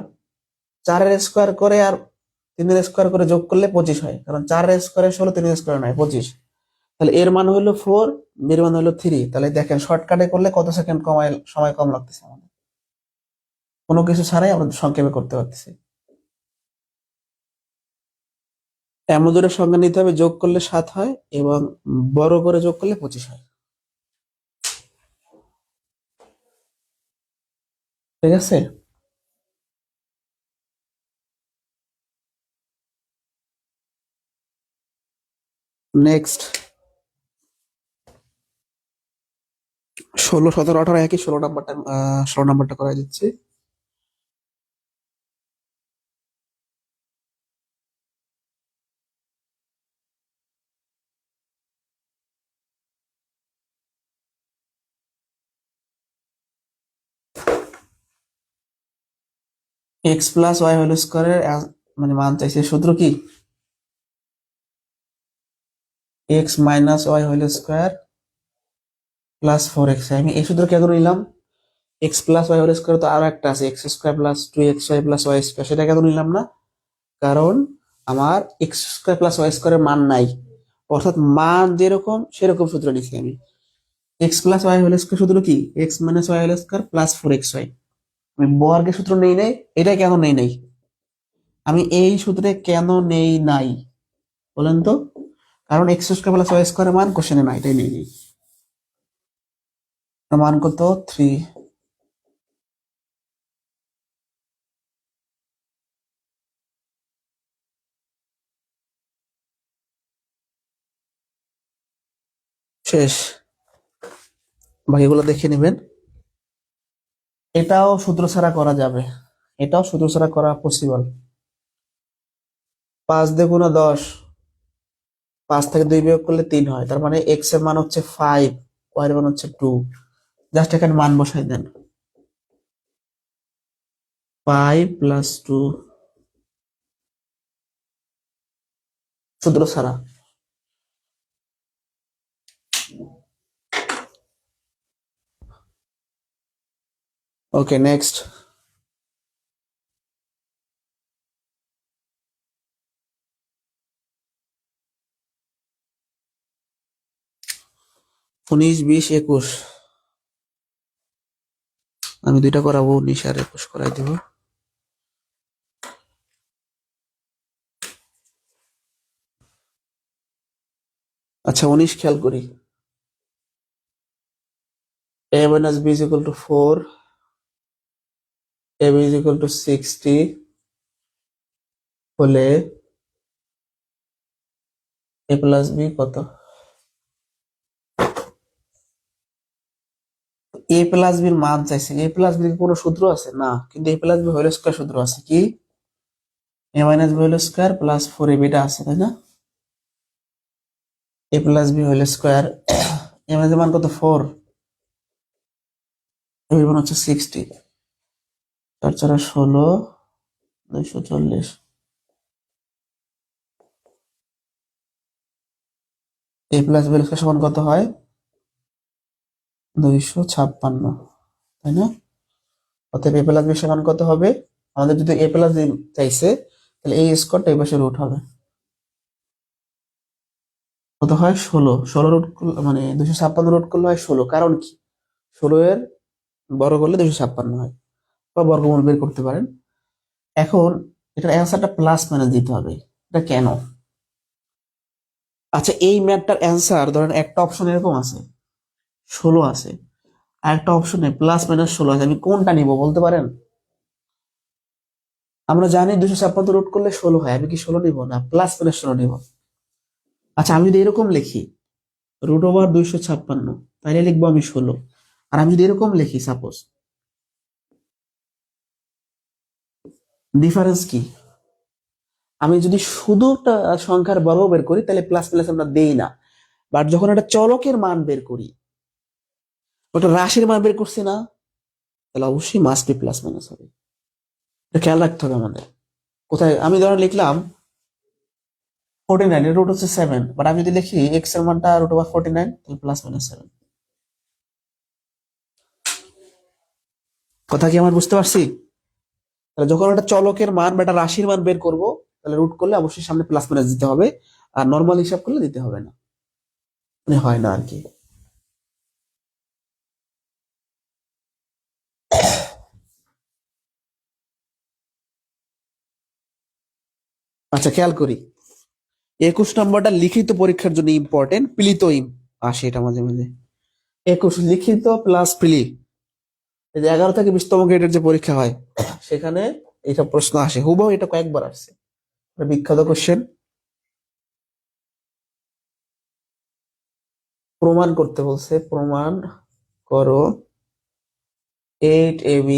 4-এর স্কোয়ার করে আর 3-এর স্কোয়ার করে যোগ করলে 25 হয়, কারণ 4-এর স্কোয়ারে 16, 3-এর স্কোয়ারে নয় 25। তাহলে এর মান হলো 4, এর মান হলো 3। তাহলে দেখেন শর্টকাটে করলে কত সেকেন্ড কমায়, সময় কম লাগতেছে আমাদের, কোনো কিছু ছাড়াই আমরা সংক্ষেপে করতে পারতেছি। এমন দুটোর সংখ্যা নিতে হবে যোগ করলে 7 হয় এবং বড় করে যোগ করলে 25 হয়। ঠিক আছে। নেক্সট 16, 17, 18 একই, 16 নাম্বারটা 16 নাম্বারটা করাই দিচ্ছি। এক্স প্লাস ওয়াই হোল স্কোয়ারের মানে মান চাইছে, সূত্র কি? X minus Y whole square plus 4x। আমি এই সূত্র কেন নিলাম? X plus Y whole square তো আরো একটা আছে, x square plus 2xy plus Y square, সেটা কেন নিলাম না? কারণ আমার এক্স স্কোয়ার প্লাস ওয়াই স্কোয়ারের মান নাই, অর্থাৎ মান যেরকম সেরকম সূত্র নিচ্ছি আমি। X plus Y whole square সূত্র কি? X minus Y whole square plus 4xy। আমি বর্গের সূত্র নেই নাই, এটা কেন নেই নাই? আমি এই সূত্রে কেন নেই নাই বলেন তো? কারণ এক্স স্কোয়ার প্লাস ওয়াই স্কোয়ারের মান কোশ্চেনে নাই, এটাই নেই নেই। মান কত? 3। শেষ, বাকিগুলো দেখে নেবেন। এটাও সূত্র ছাড়া করা যাবে, এটাও সূত্র ছাড়া করা পসিবল। 5 × 10, 5 থেকে 2 বিয়োগ করলে 3 হয়, তার মানে এক্স এর মান হচ্ছে 5, ওয়াই এর মান হচ্ছে 2। জাস্ট এখানে মান বসাই দেন, 5 + 2, সূত্র ছাড়া। Okay next. 19, 20, 21। আমি দুইটা করাবো, 19 আর 21 করাই দিব। আচ্ছা 19 খেয়াল করি। a minus b is equal to 4, ab is equal to 60 হলে a plus b কত? a plus b এর মান চাইছে। a plus b এর কোনো সূত্র আছে না, কিন্তু a plus b whole square সূত্র আছে কি? a minus b whole square plus 4ab টা আছে, তাই না? a plus b whole square, a minus এর মান কত? 4, এর মান হচ্ছে 60, 4 4 16, 240। a plus b whole square সমান কত হয়? 256, তাই না? অতএব a plus b সমান কত হবে? আমাদের যদি a plus b চাইছে, তাহলে এই স্কোয়ারটা এই পাশে রুট হবে, কত হয় 16, 16 রুট মানে 256 রুট করলে হয় 16। কারণ কি, 16 এর বর্গ করলে 256 হয়, বা বর্গমূল বের করতে পারেন। এখন এটার অ্যান্সারটা প্লাস মাইনাস দিতে হবে, এটা কেন? আচ্ছা, এই ম্যাথটার অ্যান্সার ধরেন একটা অপশন এরকম আছে 16 আছে, আর একটা অপশনে প্লাস মাইনাস 16 আছে, আমি কোনটা নিব বলতে পারেন? আমরা জানি 256 রুট করলে 16 হয়, আমি কি 16 নিব না প্লাস মাইনাস 16 নিব? আচ্ছা, আমি যদি এরকম লিখি √256, তাহলে লিখবো আমি 16। আর আমি যদি এরকম লিখি সাপোজ, ডিফারেন্স কি? আমি যদি শুধু একটা সংখ্যার বর্গ বের করি তাহলে প্লাস প্লাস আমরা দেই না, বাট যখন একটা চলকের মান বের করি, ওটা রাশির মান বের করছি না, তাহলে অবশ্যই মাস্ট বি প্লাস মাইনাস হবে। এটা খেয়াল রাখতে হবে আমাদের। কোথায় আমি ধরেন লিখলাম 49, এর রুট হচ্ছে 7, বাট আমি যদি লিখি এক্স এর মানটা √49, তাহলে প্লাস মাইনাস 7। কথা কি আমার বুঝতে পারছি? তাহলে যখন একটা চলকের মান বা একটা রাশির মান বের করব, তাহলে রুট করলে অবশ্যই সামনে প্লাস মাইনাস দিতে হবে, আর নর্মাল হিসাব করলে দিতে হবে না, মানে হয় না আর কি। আচ্ছা, খেয়াল করি 21 নম্বরটা লিখিত পরীক্ষার জন্য ইম্পর্টেন্ট, প্লিত আসে এটা মাঝে মাঝে। 21 লিখিত প্লাস প্লি, এই যে 11 থেকে 20তম গ্রেডের যে পরীক্ষা হয় সেখানে এইসব প্রশ্ন আসে, হুবহু এটা কয়েকবার আসছে, এটা বিখ্যাত কোশ্চেন। প্রমাণ করতে বলছে, প্রমাণ করো 8ab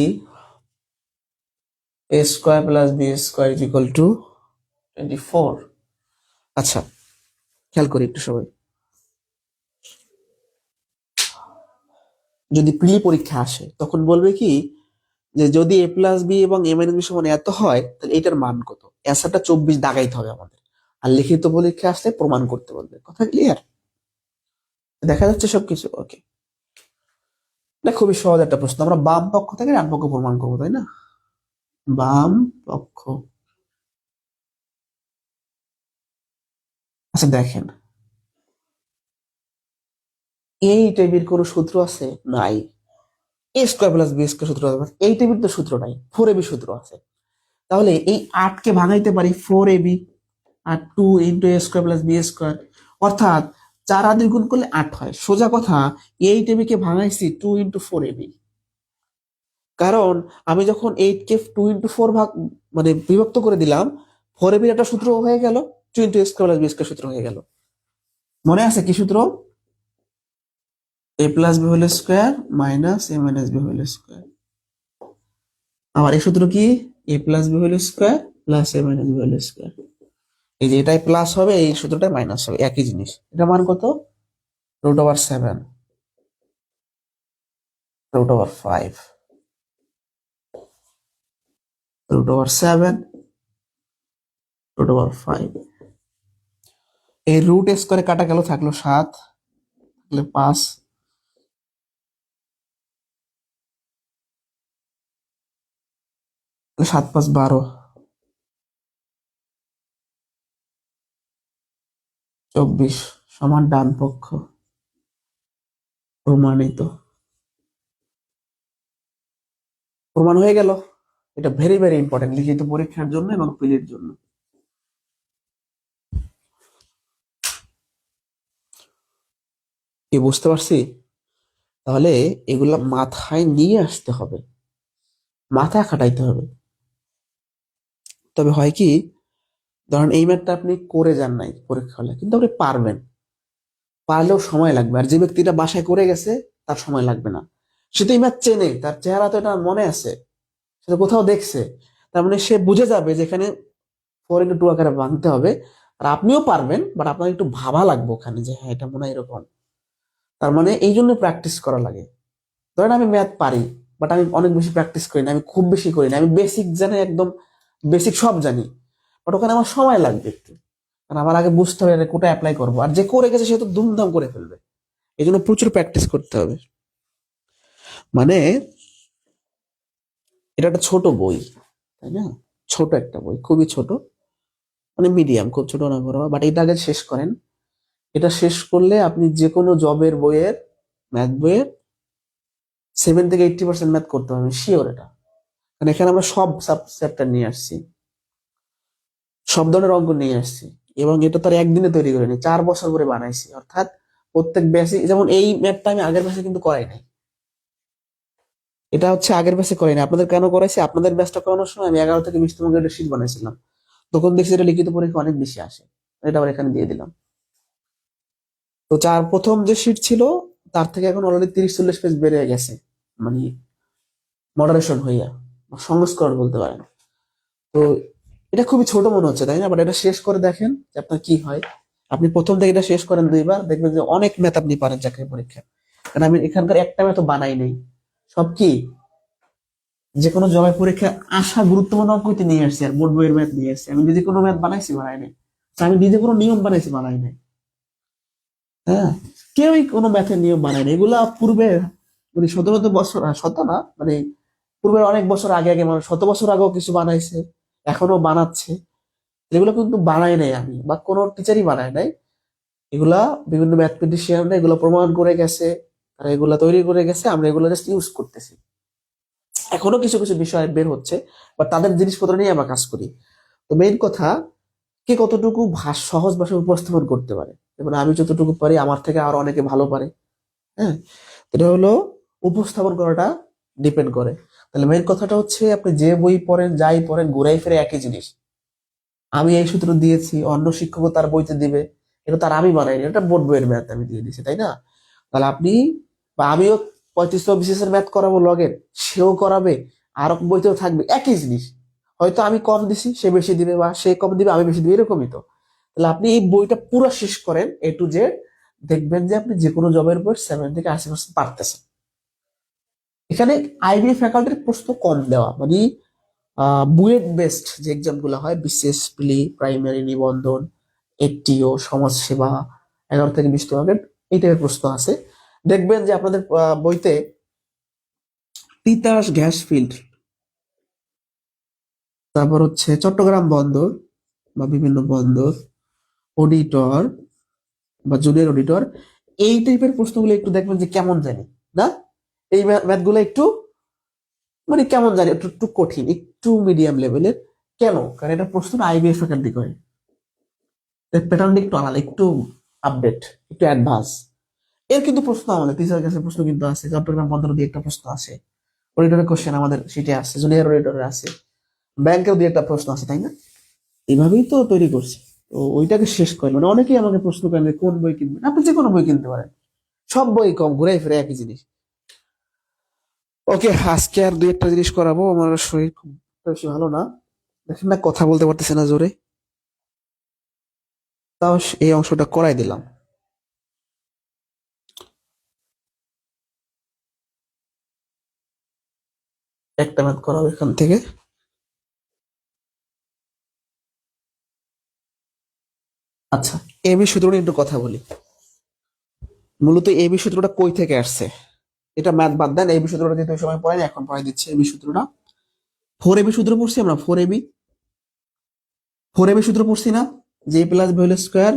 a square plus B square is equal to 24। আচ্ছা, খেয়াল করি একটু সবাই, যদি প্রিলি পরীক্ষা আসে তখন বলবে কি যে যদি a প্লাস বি এবং a মাইনাস বি সমান এত হয় তাহলে এটার মান কত, অ্যান্সারটা 24 দাগাইতে হবে আমাদের। আর লিখিত পরীক্ষা আসলে প্রমাণ করতে বলবে। কথা ক্লিয়ার? দেখা যাচ্ছে সবকিছু ওকে? এটা খুবই সহজ একটা প্রশ্ন, আমরা বাম পক্ষ থেকে ডান পক্ষ প্রমাণ করবো, তাই না? বাম পক্ষ। আচ্ছা দেখেন, এই টেবিল কোন সূত্র আছে? নাই। এ স্কোয়ার প্লাস বি স্কোয়ার সূত্র আছে, এই টেবিল তো সূত্র নাই, 4ab সূত্র আছে। তাহলে এই 8কে ভাঙাইতে পারি 4ab, আর 2 × a² + b², অর্থাৎ 4 আর 2 গুণ করলে 8 হয়। সোজা কথা, 8ab কে ভাঙাইছি 2 × 4ab, কারণ আমি যখন 8 কে 2 × 4 ভাগ মানে বিভক্ত করে দিলাম, 4ab একটা সূত্র হয়ে গেল, 2 × a² + b² সূত্র হয়ে গেল। মনে আছে কি সূত্র? a + b² - a - b²। আবার এই সূত্র কি? a + b² + a - b²। এই যে এটাই প্লাস হবে, এই সূত্রটা মাইনাস হবে, একই জিনিস। এটা মান কত? √7, √5, √7, √5। এই রুট স্কোয়ারে কাটা গেল, থাকলো 7, থাকলে 5, 7 × 5 = 12, 24 সমান ডান পক্ষ প্রমাণিত। প্রমাণ হয়ে গেল। এটা ভেরি ভেরি ইম্পর্টেন্ট লিখিত পরীক্ষার জন্য এবং পিলির জন্য। কি বুঝতে পারছি? তাহলে এগুলা মাথায় নিয়ে আসতে হবে, মাথা খাটাইতে হবে। তবে হয় কি, ধরেন এই ম্যাথটা আপনি করে যান নাই পরীক্ষা হলে, কিন্তু আপনি পারবেন, পারলেও সময় লাগবে। আর যে ব্যক্তিটা বাসায় করে গেছে তার সময় লাগবে না, সে তো এই ম্যাথ চেনে, তার চেহারা তো এটা মনে আছে, সে তো কোথাও দেখছে। তার মানে সে বুঝে যাবে যে এখানে 4 × 2 আকারে ভাঙতে হবে। আর আপনিও পারবেন, বাট আপনার একটু ভাবা লাগবে ওখানে যে হ্যাঁ এটা মনে হয় এরকম। তার মানে এই জন্য প্র্যাকটিস করা লাগে। ধরেন আমি ম্যাথ পারি, বাট আমি অনেক বেশি প্র্যাকটিস করি না, আমি খুব বেশি করি না, আমি বেসিক জানি, একদম বেসিক সব জানি, বাট ওখানে আমার সময় লাগবে একটু, কারণ আমার আগে বুঝতে হবে কোথায় অ্যাপ্লাই করবো। আর যে করে গেছে সে তো ধুমধাম করে ফেলবে, এই জন্য প্রচুর প্র্যাকটিস করতে হবে। মানে এটা একটা ছোট বই, তাই না? ছোট একটা বই, খুবই ছোট, মানে মিডিয়াম, খুব ছোট না বড়, বাট এটা আগে শেষ করেন। এটা শেষ করলে আপনি যে কোনো জবের বইয়ের, ম্যাথ বইয়ের 7 থেকে 80% ম্যাথ করতে পারবেন, শিওর এটা। কারণ এখানে আমরা সব সাব চ্যাপ্টার নিয়ে আসছি, সব ধরনের অঙ্ক নিয়ে আসছি, এবং এটা তার একদিনে তৈরি করিনি, 4 বছর করে বানাইছি। অর্থাৎ প্রত্যেক ব্যাচে, যেমন এই ম্যাথটা আমি আগের ব্যাচে কিন্তু করাই নাই, এটা হচ্ছে আগের ব্যাচে করাই নাই। আপনাদের কেন করাইছি? আপনাদের ব্যাচটা করানোর সময় আমি 11 থেকে 20তম গ্রেডের শীট বানাইছিলাম, তখন দেখছি এটা লিখিত পরীক্ষা অনেক বেশি আসে, এটা আবার এখানে দিয়ে দিলাম। তো প্রথম যে শীট ছিল তার থেকে এখন অলরেডি 30-40 পেজ বেড়ে গেছে, মানে মডারেশন হইয়া, বা সংস্করণ বলতে পারেন। তো এটা খুবই ছোট মনে হচ্ছে, তাই না? বাট এটা শেষ করে দেখেন যে আপনার কি হয়। আপনি প্রথম থেকে এটা শেষ করেন 2 বার, দেখবেন যে অনেক ম্যাথ আপনি পারেন চাকরি পরীক্ষা। কারণ আমি এখানকার একটা ম্যাথ বানাই নেই, সব কি যে কোনো জবের পরীক্ষা আসা গুরুত্বপূর্ণ অঙ্কই নিয়ে আসছি, আর বোর্ড বইয়ের ম্যাথ নিয়ে আসছি। আমি যদি কোনো ম্যাথ বানাইছি, বানাই নাই। তো আমি নিজে কোনো নিয়ম বানাইছি, বানাই নাই। হ্যাঁ, কেউই কোনো ম্যাথের নিয়ম বানায় না, এগুলা পূর্বে, মানে 17 বছর, শত না, মানে পূর্বের অনেক বছর আগে আগে, মানে 100 বছর আগেও কিছু বানাইছে, এখনো বানাচ্ছে। এগুলো কিন্তু বানাই নাই আমি, বা কোনো টিচারই বানায় নাই। এগুলা বিভিন্ন ম্যাথমেটিশিয়ানরা এগুলো প্রমাণ করে গেছে, তারা এগুলা তৈরি করে গেছে, আমরা এগুলো জাস্ট ইউজ করতেছি। এখনো কিছু কিছু বিষয় বের হচ্ছে, বা তাদের জিনিসপত্র নিয়ে আমরা কাজ করি। তো মেইন কথা, কে কতটুকু সহজ ভাষায় উপস্থাপন করতে পারে, এবং আমি যতটুকু পারি, আমার থেকে আরো অনেকে ভালো পারে। হ্যাঁ, এটা হলো উপস্থাপন করাটা ডিপেন্ড করে। তাহলে মেইন কথাটা হচ্ছে, আপনি যে বই পড়েন, যাই পড়েন, ঘুরাই ফিরে একই জিনিস। আমি এই সূত্র দিয়েছি, অন্য শিক্ষকও তার বইতে দিবে, এটা তার আমি বানাইনি, এটা বোর্ড বইয়ের ম্যাথ আমি দিয়ে দিয়েছি, তাই না? তাহলে আপনি, বা আমিও 3500 BCS এর ম্যাথ করাবো লগের, সেও করাবে, আর বইতেও থাকবে একই জিনিস। হয়তো আমি কম দিছি, সে বেশি দিবে, বা সে কম দিবে, আমি বেশি দিবে, এরকমই তো। তাহলে আপনি এই বইটা পুরো শেষ করেন A to Z, দেখবেন যে আপনি যে কোনো জবের উপর 70 থেকে 80% পারতেছেন। এখানে আইবি ফ্যাকাল্টির প্রশ্ন কম দেওয়া, মানে বুয়েট বেসড যে এক্সাম গুলো হয়, বিসিএস, প্রিলি, প্রাইমারি, নিবন্ধন, এটিও, সমাজসেবা, 11 থেকে 20 মার্কের, এই টাইপের প্রশ্ন আছে। দেখবেন যে আপনাদের বইতে তিতাস গ্যাস ফিল্ড, তারপর হচ্ছে চট্টগ্রাম বন্দর বা বিভিন্ন বন্দর, অডিটর বা জুনিয়র অডিটর, এই টাইপের প্রশ্নগুলো একটু দেখবেন যে কেমন জানি, না? এই ম্যাথ গুলো একটু, মানে কেমন জানি, একটু একটু কঠিন, একটু মিডিয়াম লেভেলের। কেন? কারণ এটা প্রশ্ন আইবিএস ফ্যাকাল্টি করে, প্যাটার্নটা একটু আলাদা, একটু আপডেট, একটু অ্যাডভান্স। এর কিন্তু প্রশ্ন আমাদের টিচার কাছে প্রশ্ন কিন্তু আছে, চট্টগ্রাম বন্দর দিয়ে একটা প্রশ্ন আছে, অডিটরের কোশ্চেন আমাদের সিটে আছে, জুনিয়র অডিটরের আছে, ব্যাংকেও দিয়ে একটা প্রশ্ন আছে, তাই না? এইভাবেই তো তৈরি করছে। তো ওইটাকে শেষ করে, মানে অনেকেই আমাকে প্রশ্ন করেন যে কোন বই কিনবেন, আপনি যে কোনো বই কিনতে পারেন, সব বই কম, ঘুরে ফিরে একই জিনিস। ওকে, আজকে আর 2 একটা জিনিস করাবো, আমার শরীর খুব বেশি ভালো না, দেখেন না, কথা বলতে পারতেছে না জোরে, তাও এই অংশটা করাই দিলাম। একটা ম্যাথ করাবো এখান থেকে। আচ্ছা, এবি সূত্র নিয়ে একটু কথা বলি। মূলত এবি সূত্রটা কই থেকে আসছে? এটা ম্যাথ বাদ দেন, এবি সূত্রটা দিয়ে ওই সময় পড়াই, এখন পড়াই দিচ্ছে এবি সূত্রটা। 4 এবি সূত্র পড়ছি আমরা, 4 এবি, 4 এবি সূত্র পড়ছি না? যে plus B whole square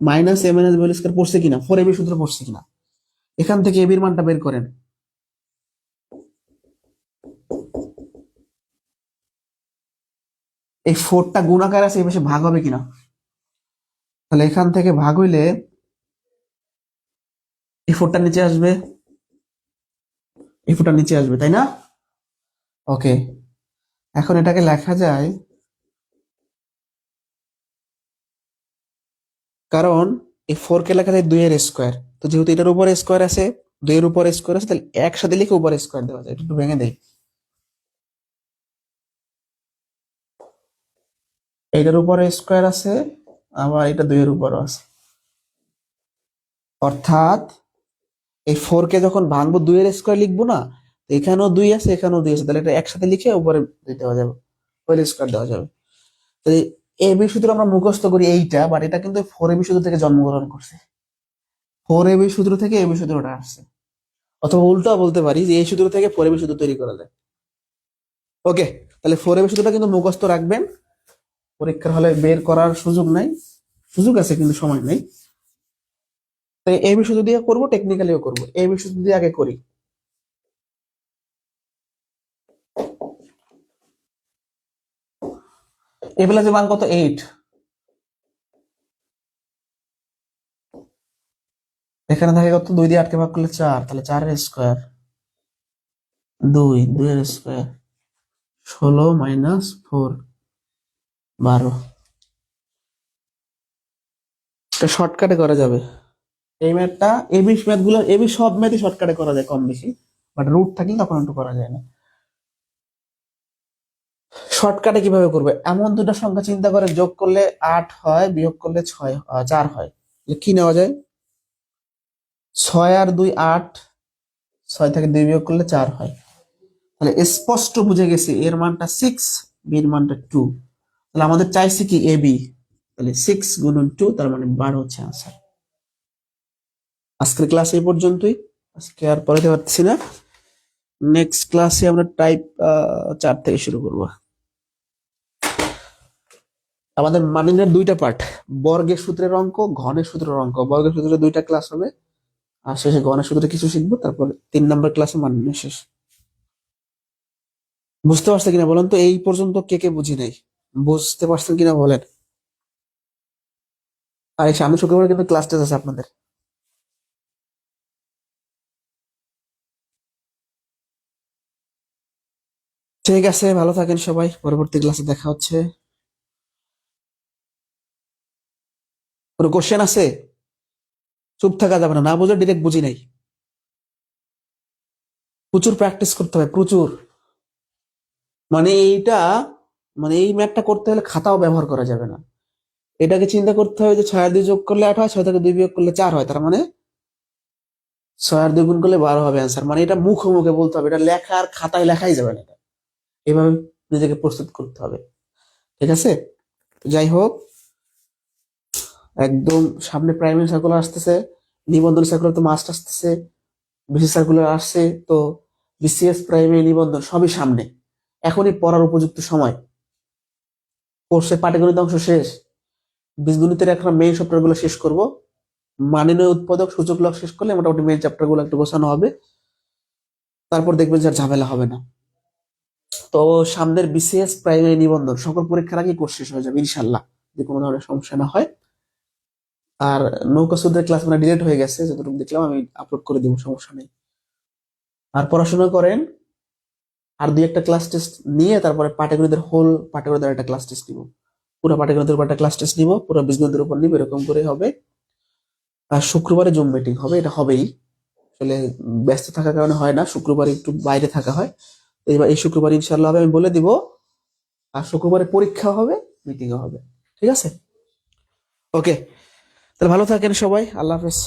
minus A minus B whole square পড়ছে কিনা, 4 এবি সূত্র পড়ছে কিনা? এখান থেকে এবির মানটা বের করেন। এই 4টা গুণাকার আছে, এই পাশে ভাগ হবে কিনা? তাহলে এখান থেকে ভাগ হইলে এই 4টা নিচে আসবে, এই 4টা নিচে আসবে, তাই না? ওকে, এখন এটাকে লেখা যায়, কারণ এই 4 কে লেখা যায় 2 এর স্কোয়ার, তো যেহেতু এটার উপর স্কোয়ার আছে, 2 এর উপর স্কোয়ার আছে, তাহলে একসাথে লিখে উপর স্কোয়ার দেওয়া যায়। একটু ভেঙে দেই, এইটার উপরে স্কোয়ার আছে, আবার এটা 2 এর উপরও আছে। অর্থাৎ এই 4 কে যখন ভাঙবো, 2 এর স্কোয়ার লিখবো না, তো এখানেও 2 আছে, এখানেও 2 আছে, তাহলে এটা একসাথে লিখে উপরে দেওয়া যাবে, হোল স্কোয়ার দেওয়া যাবে। তো এই বি সূত্র আমরা মুখস্থ করি এইটা, বাট এটা কিন্তু 4 এবি সূত্র থেকে জন্মগ্রহণ করছে, 4 এবি সূত্র থেকে এবি সূত্রটা আসছে। অথবা উল্টো বলতে পারি যে এই সূত্র থেকে 4 এবি সূত্র তৈরি করা যায়। ওকে, তাহলে 4 এবি সূত্রটা কিন্তু মুখস্থ রাখবেন। পরীক্ষার হলে বের করার সুযোগ নাই, সুযোগ আছে কিন্তু সময় নেই। তাই এই বিষয় যদি করবো, টেকনিক্যালিও করবো, এই বিষয় যদি আগে করি। এ প্লাসের মান কত? 8। এখানে থাকে কত? 2 দিয়ে 8 কে ভাগ করলে 4, তাহলে 4 এর স্কোয়ার, 2 এর স্কোয়ার, 16 মাইনাস 4, 12। এটা শর্টকাটে করা যাবে। এই ম্যাথটা, এবি ম্যাথ গুলো, এবি সব ম্যাথই শর্টকাটে করা যায় কম বেশি, বাট রুট থাকলে তখন একটু করা যায় না। শর্টকাটে কিভাবে করবে? এমন দুটো সংখ্যা চিন্তা করে যোগ করলে 8 হয়, বিয়োগ করলে 4 হয়। কি নেওয়া যায়? 6 আর 2 8, 6 থেকে 2 বিয়োগ করলে 4 হয়। তাহলে স্পষ্ট বুঝে গেছি এর মানটা 6, বির মানটা 2। তাহলে আমাদের চাইছে কি? A B. তাহলে 6 গুণন 2, তার মানে 12 হচ্ছে আনসার। আজকের ক্লাস এই পর্যন্তই, আজকে আর পড়াতে পারছি না। নেক্সট ক্লাসে আমরা টাইপ 4 থেকে শুরু করব। আমাদের মানিনের 2টা পার্ট, বর্গের সূত্রের অঙ্ক, ঘনের সূত্রের অঙ্ক। বর্গের সূত্রে 2টা ক্লাস হবে, আর শেষে ঘনের সূত্রে কিছু শিখবো, তারপর 3 নম্বর ক্লাসে মানিনের শেষ। বুঝতে পারছে কিনা বলেন তো? এই পর্যন্ত কে কে বুঝি নাই, বুঝতে পারছেন কিনা বলেন? আর এই সামনে শুক্রবার কিন্তু ক্লাস টেস্ট আছে আপনাদের। ঠিক আছে, ভালো থাকেন সবাই, পরবর্তী ক্লাসে দেখা হচ্ছে। কোনো কোশ্চেন আছে? চুপ থাকা যাবে না, না বুঝে ডিরেক্ট বুঝি নাই। প্রচুর প্র্যাকটিস করতে হবে, প্রচুর। মানে এইটা, মানে এই ম্যাথটা করতে হলে খাতাও ব্যবহার করা যাবে না। এটাকে চিন্তা করতে হবে যে 6 আর 2 যোগ করলে 8 হয়, 6 থেকে 2 বিয়োগ করলে 4 হয়, তার মানে 6 আর 2 গুণ করলে 12 হবে অ্যান্সার। মানে এটা মুখে মুখে বলতে হবে, এটা লেখা আর খাতায় লেখাই যাবে না। এটা এভাবে নিজেকে প্রস্তুত করতে হবে, ঠিক আছে? যাই হোক, একদম সামনে প্রাইমারি সার্কুলার আসতেছে, নিবন্ধন সার্কুলার তো মাস্ট আসতেছে, বিসিএস সার্কুলার আসছে, তো বিসিএস প্রাইমারি নিবন্ধন সবই সামনে। এখনই পড়ার উপযুক্ত সময়। কোর্সের পাটিগণিত অংশ শেষ, বীজগণিতের এখন মেইন চ্যাপ্টার গুলো শেষ করব। মানিনীয় উৎপাদক, সূচক লক শেষ করলে মোটামুটি মেইন চ্যাপ্টার গুলো একটু গোছানো হবে, তারপর দেখবেন যে আর ঝামেলা হবে না। তো সামনের বিসিএস প্রাইমারি নিবন্ধন সকল পরীক্ষার আগে কোর্স শেষ হয়ে যাবে ইনশাল্লাহ, যদি কোনো ধরনের সমস্যা না হয়। আর নৌকা সুদের ক্লাস মানে ডিলিট হয়ে গেছে, যতটুকু দেখলাম আমি আপলোড করে দেবো, সমস্যা নেই। আর পড়াশোনা করেন, আর 2-1টা ক্লাস টেস্ট নিয়ে তারপরে পাটিগণিতের হোল পাটিগণিতের একটা ক্লাস টেস্ট নিব, পুরো পাটিগণিতের উপর একটা ক্লাস টেস্ট নিব, পুরো বীজগণিতের উপর নিব, এরকম করে হবে। আর শুক্রবারে জুম মিটিং হবে, এটা হবেই। আসলে ব্যস্ত থাকার কারণে হয় না, শুক্রবার একটু বাইরে থাকা হয়। এবার এই শুক্রবার ইনশাল্লাহ হবে, আমি বলে দিব। আর শুক্রবারে পরীক্ষা হবে, মিটিংও হবে, ঠিক আছে? ওকে, তাহলে ভালো থাকেন সবাই, আল্লাহ হাফেজ।